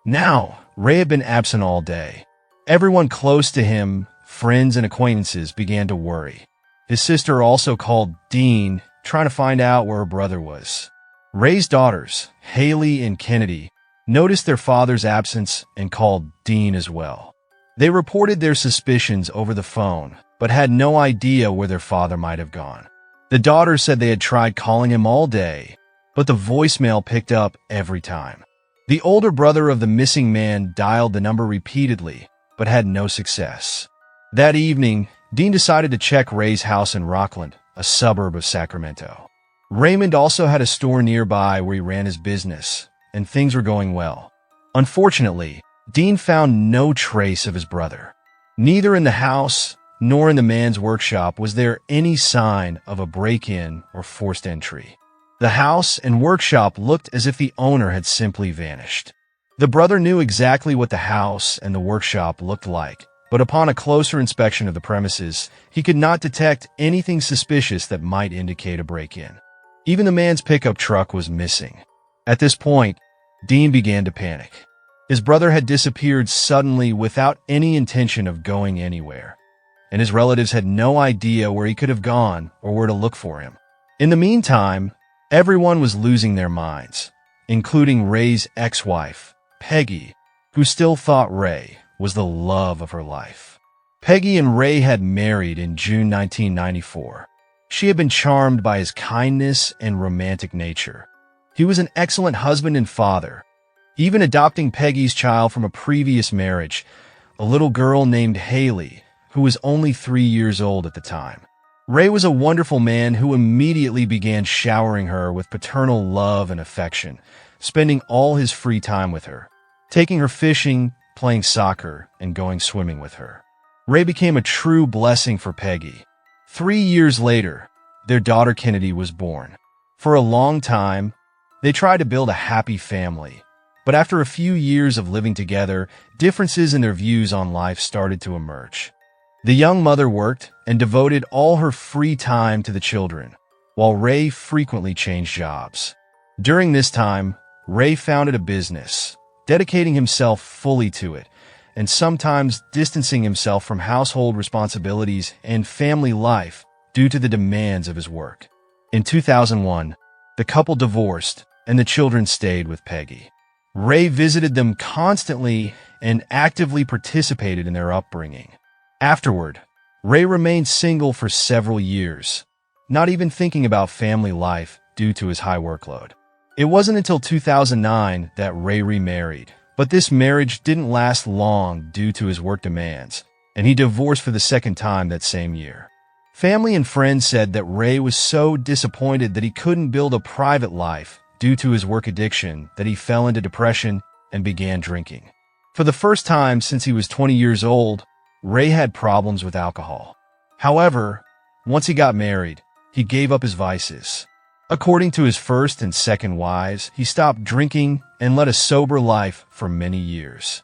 Now, Ray had been absent all day. Everyone close to him, friends and acquaintances, began to worry. His sister also called Dean, trying to find out where her brother was. Ray's daughters, Haley and Kennedy, noticed their father's absence and called Dean as well. They reported their suspicions over the phone, but had no idea where their father might have gone. The daughters said they had tried calling him all day, but the voicemail picked up every time. The older brother of the missing man dialed the number repeatedly, but had no success. That evening, Dean decided to check Ray's house in Rockland, a suburb of Sacramento. Raymond also had a store nearby where he ran his business, and things were going well. Unfortunately, Dean found no trace of his brother. Neither in the house nor in the man's workshop was there any sign of a break-in or forced entry. The house and workshop looked as if the owner had simply vanished. The brother knew exactly what the house and the workshop looked like, but upon a closer inspection of the premises, he could not detect anything suspicious that might indicate a break-in. Even the man's pickup truck was missing. At this point, Dean began to panic. His brother had disappeared suddenly without any intention of going anywhere, and his relatives had no idea where he could have gone or where to look for him. In the meantime, everyone was losing their minds, including Ray's ex-wife, Peggy, who still thought Ray was the love of her life. Peggy and Ray had married in June 1994. She had been charmed by his kindness and romantic nature. He was an excellent husband and father, even adopting Peggy's child from a previous marriage, a little girl named Haley, who was only 3 years old at the time. Ray was a wonderful man who immediately began showering her with paternal love and affection, spending all his free time with her, taking her fishing, playing soccer, and going swimming with her. Ray became a true blessing for Peggy. 3 years later, their daughter Kennedy was born. For a long time, they tried to build a happy family, but after a few years of living together, differences in their views on life started to emerge. The young mother worked and devoted all her free time to the children, while Ray frequently changed jobs. During this time, Ray founded a business, dedicating himself fully to it, and sometimes distancing himself from household responsibilities and family life due to the demands of his work. In 2001, the couple divorced, and the children stayed with Peggy. Ray visited them constantly and actively participated in their upbringing. Afterward, Ray remained single for several years, not even thinking about family life due to his high workload. It wasn't until 2009 that Ray remarried, but this marriage didn't last long due to his work demands, and he divorced for the second time that same year. Family and friends said that Ray was so disappointed that he couldn't build a private life due to his work addiction that he fell into depression and began drinking. For the first time since he was 20 years old, Ray had problems with alcohol. However, once he got married, he gave up his vices. According to his first and second wives, he stopped drinking and led a sober life for many years.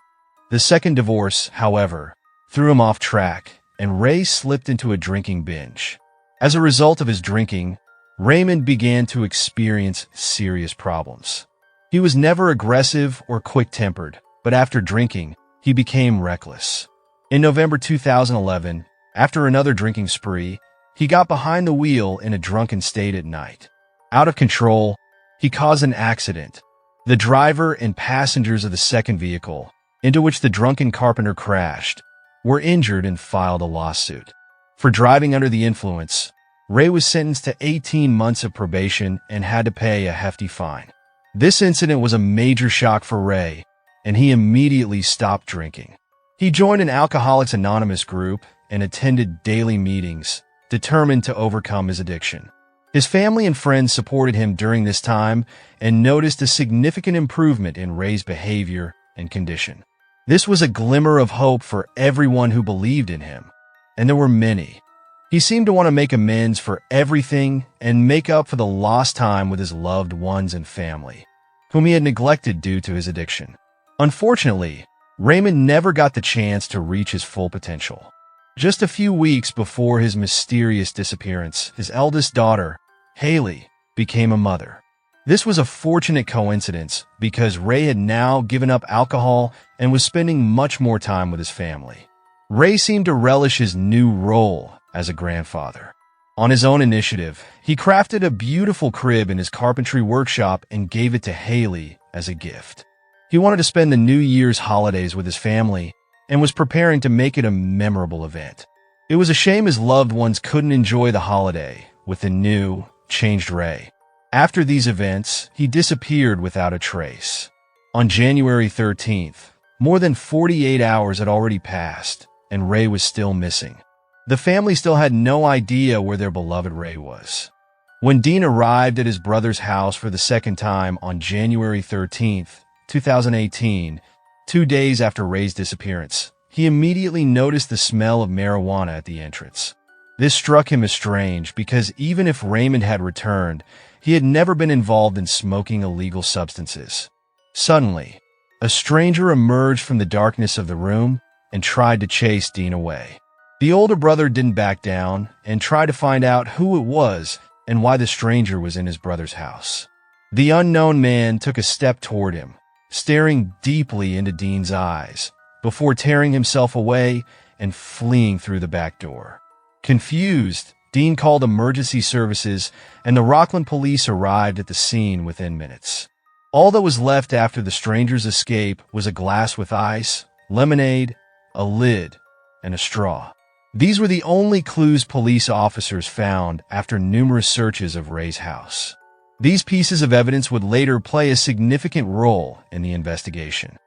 The second divorce, however, threw him off track, and Ray slipped into a drinking binge. As a result of his drinking, Raymond began to experience serious problems. He was never aggressive or quick-tempered, but after drinking, he became reckless. In November 2011, after another drinking spree, he got behind the wheel in a drunken state at night. Out of control, he caused an accident. The driver and passengers of the second vehicle, into which the drunken carpenter crashed, were injured and filed a lawsuit. For driving under the influence, Ray was sentenced to 18 months of probation and had to pay a hefty fine. This incident was a major shock for Ray, and he immediately stopped drinking. He joined an Alcoholics Anonymous group and attended daily meetings, determined to overcome his addiction. His family and friends supported him during this time and noticed a significant improvement in Ray's behavior and condition. This was a glimmer of hope for everyone who believed in him, and there were many. He seemed to want to make amends for everything and make up for the lost time with his loved ones and family, whom he had neglected due to his addiction. Unfortunately, Raymond never got the chance to reach his full potential. Just a few weeks before his mysterious disappearance, his eldest daughter, Haley, became a mother. This was a fortunate coincidence because Ray had now given up alcohol and was spending much more time with his family. Ray seemed to relish his new role as a grandfather. On his own initiative, he crafted a beautiful crib in his carpentry workshop and gave it to Haley as a gift. He wanted to spend the New Year's holidays with his family and was preparing to make it a memorable event. It was a shame his loved ones couldn't enjoy the holiday with the new, changed Ray. After these events, he disappeared without a trace. On January 13th, more than 48 hours had already passed, and Ray was still missing. The family still had no idea where their beloved Ray was. When Dean arrived at his brother's house for the second time on January 13th, 2018, 2 days after Ray's disappearance, he immediately noticed the smell of marijuana at the entrance. This struck him as strange because even if Raymond had returned, he had never been involved in smoking illegal substances. Suddenly, a stranger emerged from the darkness of the room and tried to chase Dean away. The older brother didn't back down and tried to find out who it was and why the stranger was in his brother's house. The unknown man took a step toward him, staring deeply into Dean's eyes, before tearing himself away and fleeing through the back door. Confused, Dean called emergency services, and the Rockland police arrived at the scene within minutes. All that was left after the stranger's escape was a glass with ice, lemonade, a lid, and a straw. These were the only clues police officers found after numerous searches of Ray's house. These pieces of evidence would later play a significant role in the investigation.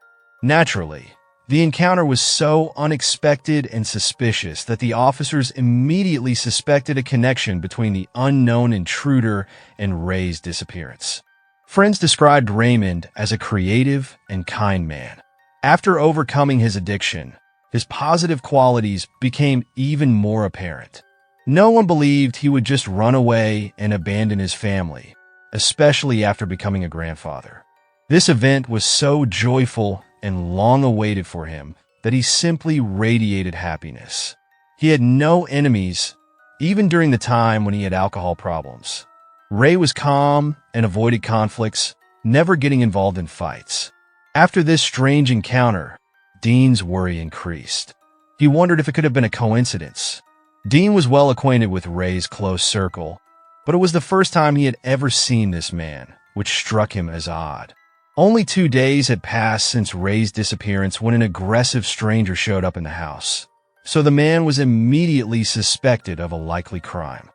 Naturally, the encounter was so unexpected and suspicious that the officers immediately suspected a connection between the unknown intruder and Ray's disappearance. Friends described Raymond as a creative and kind man. After overcoming his addiction, his positive qualities became even more apparent. No one believed he would just run away and abandon his family, especially after becoming a grandfather. This event was so joyful and long awaited for him that he simply radiated happiness. He had no enemies, even during the time when he had alcohol problems. Ray was calm and avoided conflicts, never getting involved in fights. After this strange encounter, Dean's worry increased. He wondered if it could have been a coincidence. Dean was well acquainted with Ray's close circle, but it was the first time he had ever seen this man, which struck him as odd. Only 2 days had passed since Ray's disappearance when an aggressive stranger showed up in the house, so the man was immediately suspected of a likely crime.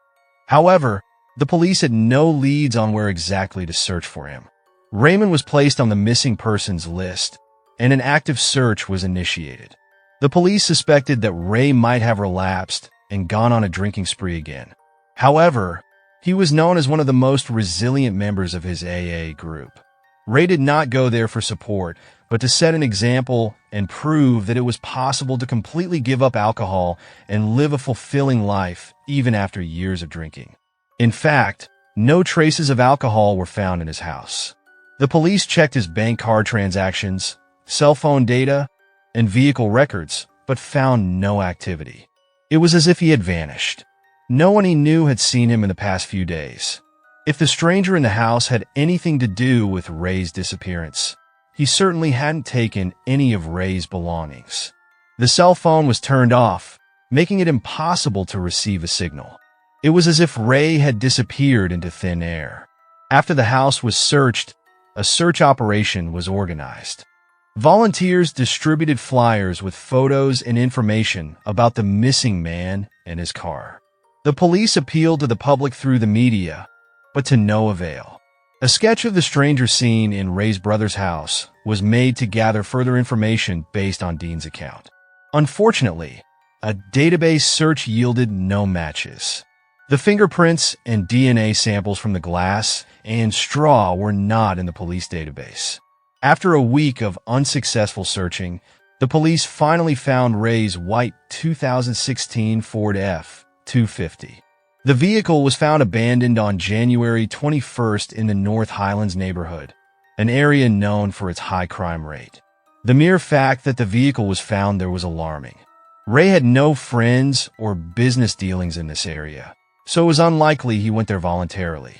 However, the police had no leads on where exactly to search for him. Raymond was placed on the missing persons list, and an active search was initiated. The police suspected that Ray might have relapsed and gone on a drinking spree again. However, he was known as one of the most resilient members of his AA group. Ray did not go there for support, but to set an example and prove that it was possible to completely give up alcohol and live a fulfilling life even after years of drinking. In fact, no traces of alcohol were found in his house. The police checked his bank card transactions, cell phone data, and vehicle records, but found no activity. It was as if he had vanished. No one he knew had seen him in the past few days. If the stranger in the house had anything to do with Ray's disappearance, he certainly hadn't taken any of Ray's belongings. The cell phone was turned off, making it impossible to receive a signal. It was as if Ray had disappeared into thin air. After the house was searched, a search operation was organized. Volunteers distributed flyers with photos and information about the missing man and his car. The police appealed to the public through the media, but to no avail. A sketch of the stranger seen in Ray's brother's house was made to gather further information based on Dean's account. Unfortunately, a database search yielded no matches. The fingerprints and DNA samples from the glass and straw were not in the police database. After a week of unsuccessful searching, the police finally found Ray's white 2016 Ford F-250. The vehicle was found abandoned on January 21st in the North Highlands neighborhood, an area known for its high crime rate. The mere fact that the vehicle was found there was alarming. Ray had no friends or business dealings in this area, so it was unlikely he went there voluntarily.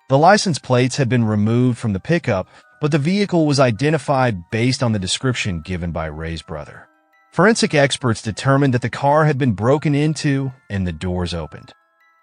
The license plates had been removed from the pickup, but the vehicle was identified based on the description given by Ray's brother. Forensic experts determined that the car had been broken into and the doors opened.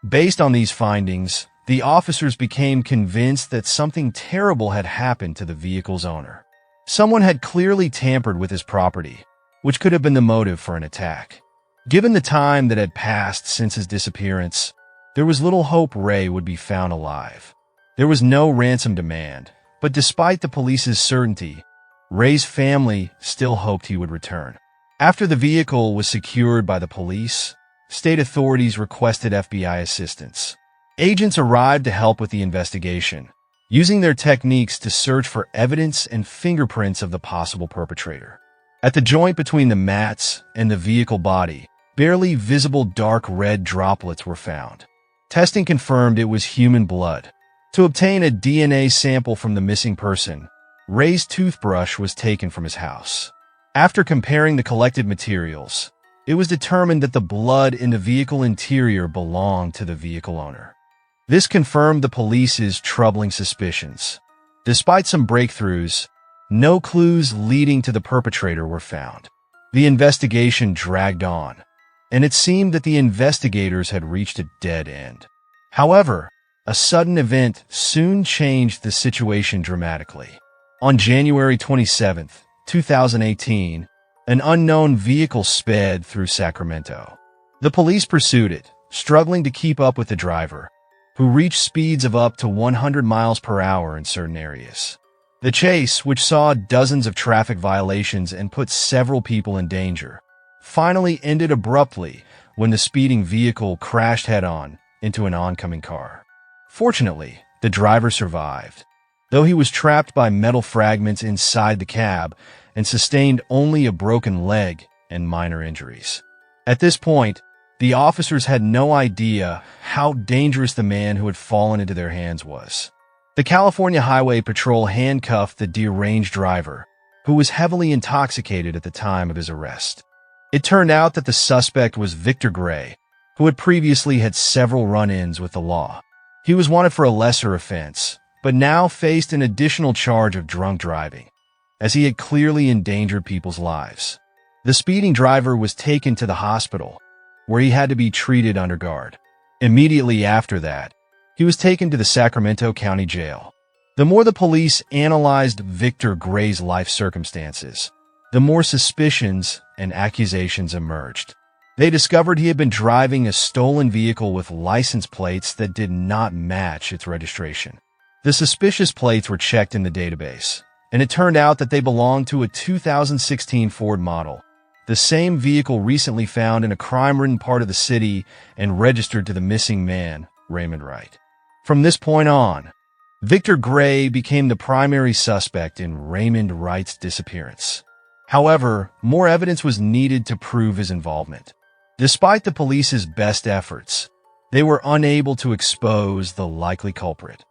Based on these findings, the officers became convinced that something terrible had happened to the vehicle's owner. Someone had clearly tampered with his property, which could have been the motive for an attack. Given the time that had passed since his disappearance, there was little hope Ray would be found alive. There was no ransom demand, but despite the police's certainty, Ray's family still hoped he would return. After the vehicle was secured by the police, state authorities requested FBI assistance. Agents arrived to help with the investigation, using their techniques to search for evidence and fingerprints of the possible perpetrator. At the joint between the mats and the vehicle body, barely visible dark red droplets were found. Testing confirmed it was human blood. To obtain a DNA sample from the missing person, Ray's toothbrush was taken from his house. After comparing the collected materials, it was determined that the blood in the vehicle interior belonged to the vehicle owner. This confirmed the police's troubling suspicions. Despite some breakthroughs, no clues leading to the perpetrator were found. The investigation dragged on, and it seemed that the investigators had reached a dead end. However, a sudden event soon changed the situation dramatically. On January 27, 2018, an unknown vehicle sped through Sacramento. The police pursued it, struggling to keep up with the driver, who reached speeds of up to 100 miles per hour in certain areas. The chase, which saw dozens of traffic violations and put several people in danger, finally ended abruptly when the speeding vehicle crashed head-on into an oncoming car. Fortunately, the driver survived, though he was trapped by metal fragments inside the cab and sustained only a broken leg and minor injuries. At this point, the officers had no idea how dangerous the man who had fallen into their hands was. The California Highway Patrol handcuffed the deranged driver, who was heavily intoxicated at the time of his arrest. It turned out that the suspect was Victor Gray, who had previously had several run-ins with the law. He was wanted for a lesser offense, but now faced an additional charge of drunk driving, as he had clearly endangered people's lives. The speeding driver was taken to the hospital, where he had to be treated under guard. Immediately after that, he was taken to the Sacramento County Jail. The more the police analyzed Victor Gray's life circumstances, the more suspicions and accusations emerged. They discovered he had been driving a stolen vehicle with license plates that did not match its registration. The suspicious plates were checked in the database, and it turned out that they belonged to a 2016 Ford model, the same vehicle recently found in a crime-ridden part of the city and registered to the missing man, Raymond Wright. From this point on, Victor Gray became the primary suspect in Raymond Wright's disappearance. However, more evidence was needed to prove his involvement. Despite the police's best efforts, they were unable to expose the likely culprit.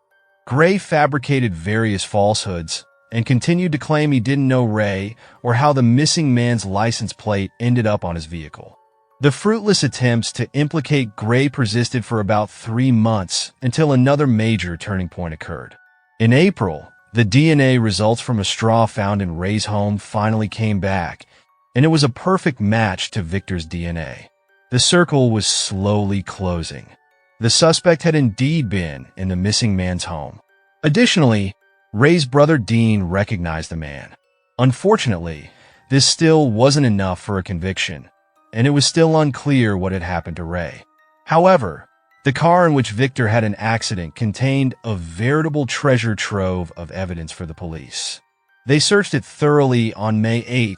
Gray fabricated various falsehoods and continued to claim he didn't know Ray or how the missing man's license plate ended up on his vehicle. The fruitless attempts to implicate Gray persisted for about 3 months until another major turning point occurred. In April, the DNA results from a straw found in Ray's home finally came back, and it was a perfect match to Victor's DNA. The circle was slowly closing. The suspect had indeed been in the missing man's home. Additionally, Ray's brother Dean recognized the man. Unfortunately, this still wasn't enough for a conviction, and it was still unclear what had happened to Ray. However, the car in which Victor had an accident contained a veritable treasure trove of evidence for the police. They searched it thoroughly on May 8,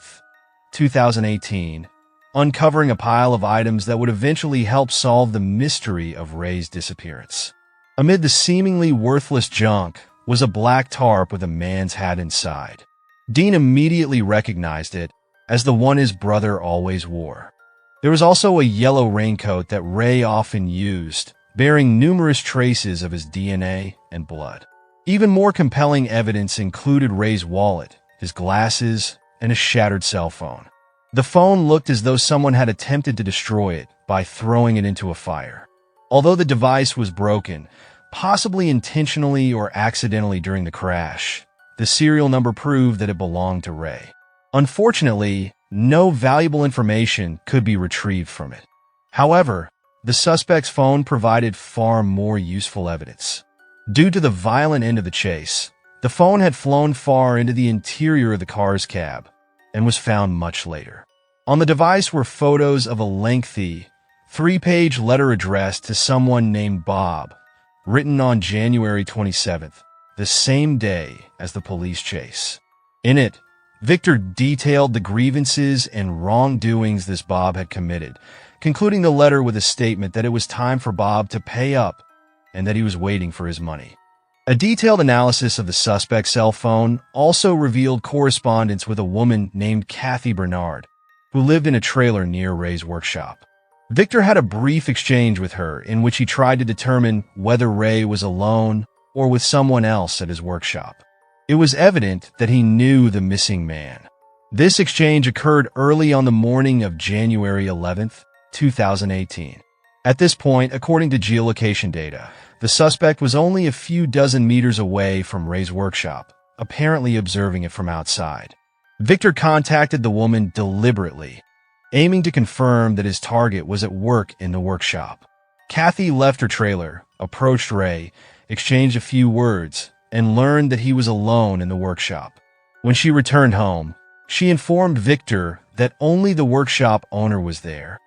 2018, uncovering a pile of items that would eventually help solve the mystery of Ray's disappearance. Amid the seemingly worthless junk was a black tarp with a man's hat inside. Dean immediately recognized it as the one his brother always wore. There was also a yellow raincoat that Ray often used, bearing numerous traces of his DNA and blood. Even more compelling evidence included Ray's wallet, his glasses, and a shattered cell phone. The phone looked as though someone had attempted to destroy it by throwing it into a fire. Although the device was broken, possibly intentionally or accidentally during the crash, the serial number proved that it belonged to Ray. Unfortunately, no valuable information could be retrieved from it. However, the suspect's phone provided far more useful evidence. Due to the violent end of the chase, the phone had flown far into the interior of the car's cab and was found much later. On the device were photos of a lengthy, 3-page letter addressed to someone named Bob, written on January 27th, the same day as the police chase. In it, Victor detailed the grievances and wrongdoings this Bob had committed, concluding the letter with a statement that it was time for Bob to pay up and that he was waiting for his money. A detailed analysis of the suspect's cell phone also revealed correspondence with a woman named Kathy Bernard, who lived in a trailer near Ray's workshop. Victor had a brief exchange with her in which he tried to determine whether Ray was alone or with someone else at his workshop. It was evident that he knew the missing man. This exchange occurred early on the morning of January 11th, 2018. At this point, according to geolocation data, the suspect was only a few dozen meters away from Ray's workshop, apparently observing it from outside. Victor contacted the woman deliberately, aiming to confirm that his target was at work in the workshop. Kathy left her trailer, approached Ray, exchanged a few words, and learned that he was alone in the workshop. When she returned home, she informed Victor that only the workshop owner was there.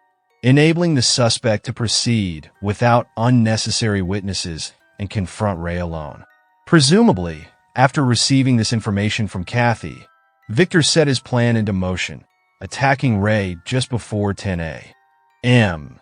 enabling the suspect to proceed without unnecessary witnesses and confront Ray alone. Presumably, after receiving this information from Kathy, Victor set his plan into motion, attacking Ray just before 10 a.m.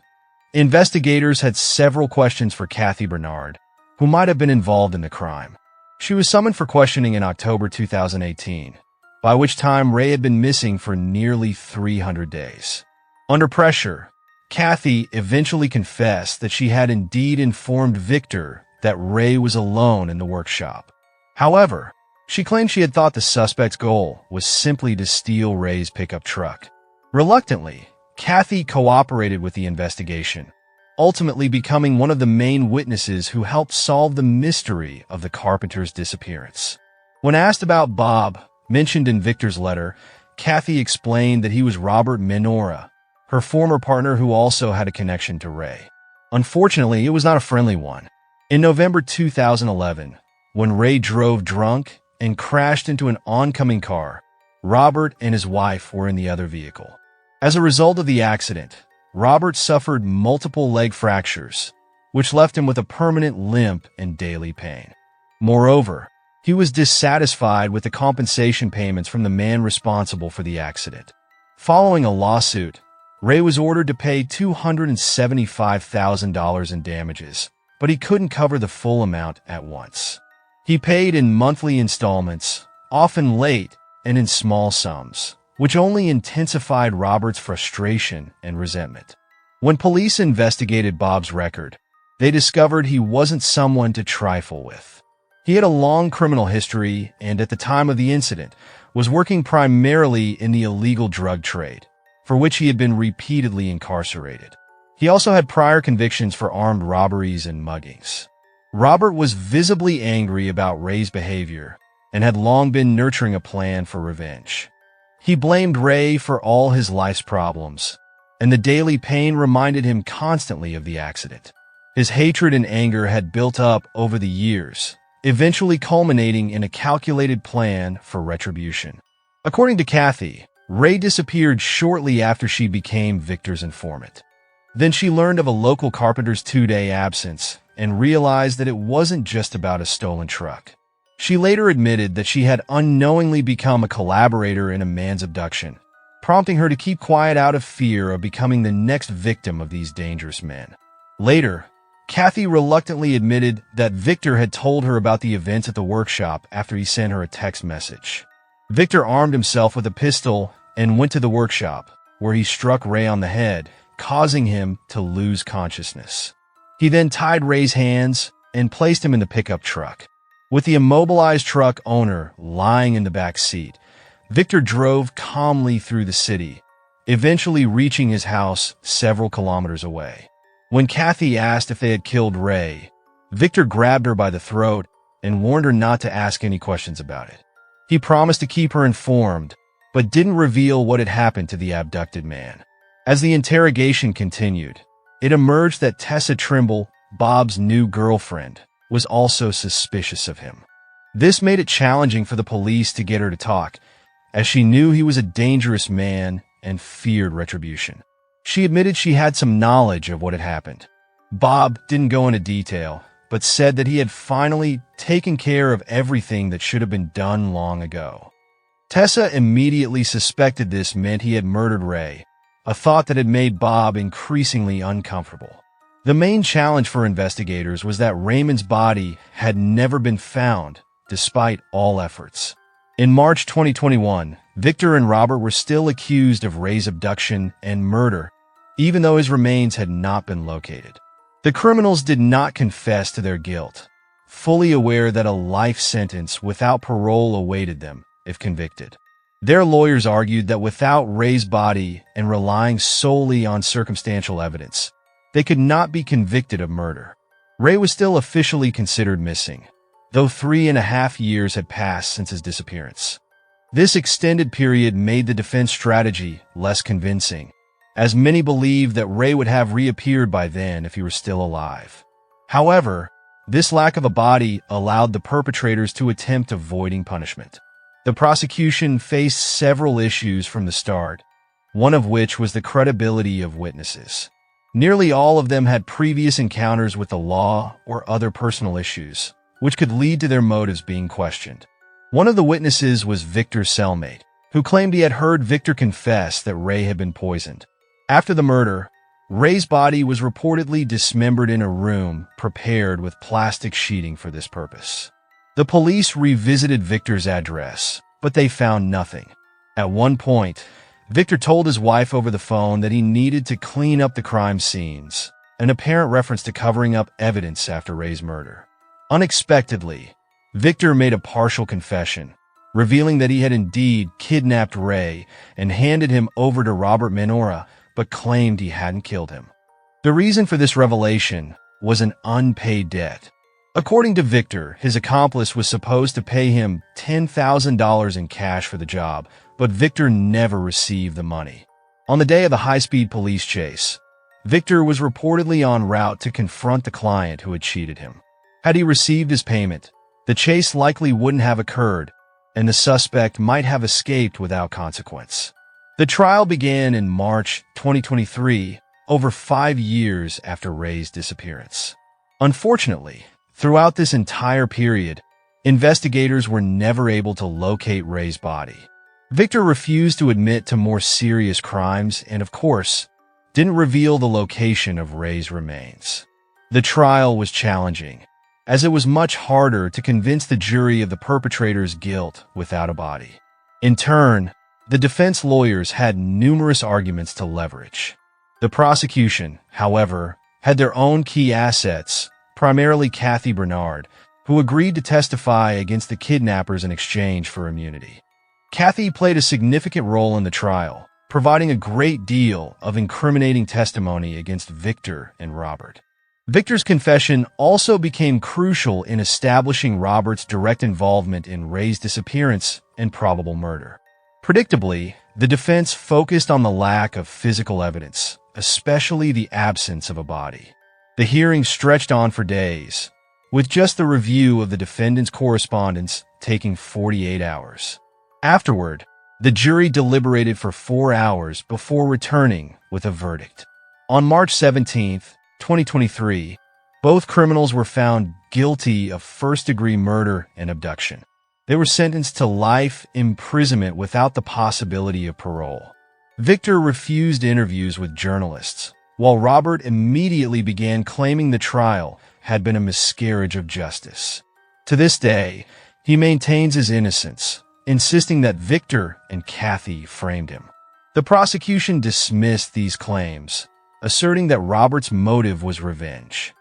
Investigators had several questions for Kathy Bernard, who might have been involved in the crime. She was summoned for questioning in October 2018, by which time Ray had been missing for nearly 300 days. Under pressure, Kathy eventually confessed that she had indeed informed Victor that Ray was alone in the workshop. However, she claimed she had thought the suspect's goal was simply to steal Ray's pickup truck. Reluctantly, Kathy cooperated with the investigation, ultimately becoming one of the main witnesses who helped solve the mystery of the carpenter's disappearance. When asked about Bob, mentioned in Victor's letter, Kathy explained that he was Robert Minora, her former partner who also had a connection to Ray. Unfortunately, it was not a friendly one. In November 2011, when Ray drove drunk and crashed into an oncoming car, Robert and his wife were in the other vehicle. As a result of the accident, Robert suffered multiple leg fractures, which left him with a permanent limp and daily pain. Moreover, he was dissatisfied with the compensation payments from the man responsible for the accident. Following a lawsuit, Ray was ordered to pay $275,000 in damages, but he couldn't cover the full amount at once. He paid in monthly installments, often late and in small sums, which only intensified Robert's frustration and resentment. When police investigated Bob's record, they discovered he wasn't someone to trifle with. He had a long criminal history and, at the time of the incident, was working primarily in the illegal drug trade, for which he had been repeatedly incarcerated. He also had prior convictions for armed robberies and muggings. Robert was visibly angry about Ray's behavior and had long been nurturing a plan for revenge. He blamed Ray for all his life's problems, and the daily pain reminded him constantly of the accident. His hatred and anger had built up over the years, eventually culminating in a calculated plan for retribution. According to Kathy, Ray disappeared shortly after she became Victor's informant. Then she learned of a local carpenter's 2-day absence and realized that it wasn't just about a stolen truck. She later admitted that she had unknowingly become a collaborator in a man's abduction, prompting her to keep quiet out of fear of becoming the next victim of these dangerous men. Later, Kathy reluctantly admitted that Victor had told her about the events at the workshop after he sent her a text message. Victor armed himself with a pistol and went to the workshop, where he struck Ray on the head, causing him to lose consciousness. He then tied Ray's hands and placed him in the pickup truck. With the immobilized truck owner lying in the back seat, Victor drove calmly through the city, eventually reaching his house several kilometers away. When Kathy asked if they had killed Ray, Victor grabbed her by the throat and warned her not to ask any questions about it. He promised to keep her informed, but didn't reveal what had happened to the abducted man. As the interrogation continued, it emerged that Tessa Trimble, Bob's new girlfriend, was also suspicious of him. This made it challenging for the police to get her to talk, as she knew he was a dangerous man and feared retribution. She admitted she had some knowledge of what had happened. Bob didn't go into detail, but said that he had finally taken care of everything that should have been done long ago. Tessa immediately suspected this meant he had murdered Ray, a thought that had made Bob increasingly uncomfortable. The main challenge for investigators was that Raymond's body had never been found, despite all efforts. In March 2021, Victor and Robert were still accused of Ray's abduction and murder, even though his remains had not been located. The criminals did not confess to their guilt, fully aware that a life sentence without parole awaited them if convicted. Their lawyers argued that without Ray's body and relying solely on circumstantial evidence, they could not be convicted of murder. Ray was still officially considered missing, though 3.5 years had passed since his disappearance. This extended period made the defense strategy less convincing, as many believed that Ray would have reappeared by then if he were still alive. However, this lack of a body allowed the perpetrators to attempt avoiding punishment. The prosecution faced several issues from the start, one of which was the credibility of witnesses. Nearly all of them had previous encounters with the law or other personal issues, which could lead to their motives being questioned. One of the witnesses was Victor's cellmate, who claimed he had heard Victor confess that Ray had been poisoned. After the murder, Ray's body was reportedly dismembered in a room prepared with plastic sheeting for this purpose. The police revisited Victor's address, but they found nothing. At one point, Victor told his wife over the phone that he needed to clean up the crime scenes, an apparent reference to covering up evidence after Ray's murder. Unexpectedly, Victor made a partial confession, revealing that he had indeed kidnapped Ray and handed him over to Robert Minora, but claimed he hadn't killed him. The reason for this revelation was an unpaid debt. According to Victor, his accomplice was supposed to pay him $10,000 in cash for the job, but Victor never received the money. On the day of the high-speed police chase, Victor was reportedly en route to confront the client who had cheated him. Had he received his payment, the chase likely wouldn't have occurred, and the suspect might have escaped without consequence. The trial began in March 2023, over 5 years after Ray's disappearance. Unfortunately, throughout this entire period, investigators were never able to locate Ray's body. Victor refused to admit to more serious crimes and, of course, didn't reveal the location of Ray's remains. The trial was challenging, as it was much harder to convince the jury of the perpetrator's guilt without a body. In turn, the defense lawyers had numerous arguments to leverage. The prosecution, however, had their own key assets, primarily Kathy Bernard, who agreed to testify against the kidnappers in exchange for immunity. Kathy played a significant role in the trial, providing a great deal of incriminating testimony against Victor and Robert. Victor's confession also became crucial in establishing Robert's direct involvement in Ray's disappearance and probable murder. Predictably, the defense focused on the lack of physical evidence, especially the absence of a body. The hearing stretched on for days, with just the review of the defendant's correspondence taking 48 hours. Afterward, the jury deliberated for 4 hours before returning with a verdict. On March 17, 2023, both criminals were found guilty of first-degree murder and abduction. They were sentenced to life imprisonment without the possibility of parole. Victor refused interviews with journalists, while Robert immediately began claiming the trial had been a miscarriage of justice. To this day, he maintains his innocence, insisting that Victor and Kathy framed him. The prosecution dismissed these claims, asserting that Robert's motive was revenge.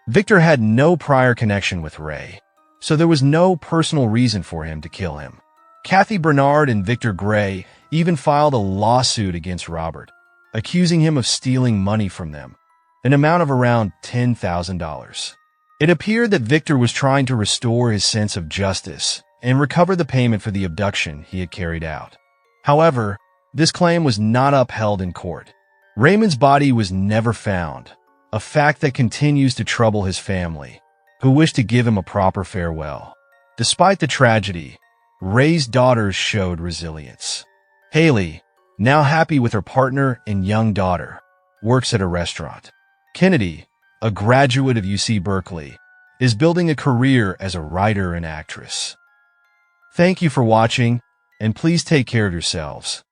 Victor had no prior connection with Ray, so there was no personal reason for him to kill him. Kathy Bernard and Victor Gray even filed a lawsuit against Robert, accusing him of stealing money from them, an amount of around $10,000. It appeared that Victor was trying to restore his sense of justice and recover the payment for the abduction he had carried out. However, this claim was not upheld in court. Raymond's body was never found, a fact that continues to trouble his family, who wish to give him a proper farewell. Despite the tragedy, Ray's daughters showed resilience. Haley, now happy with her partner and young daughter, works at a restaurant. Kennedy, a graduate of UC Berkeley, is building a career as a writer and actress. Thank you for watching, and please take care of yourselves.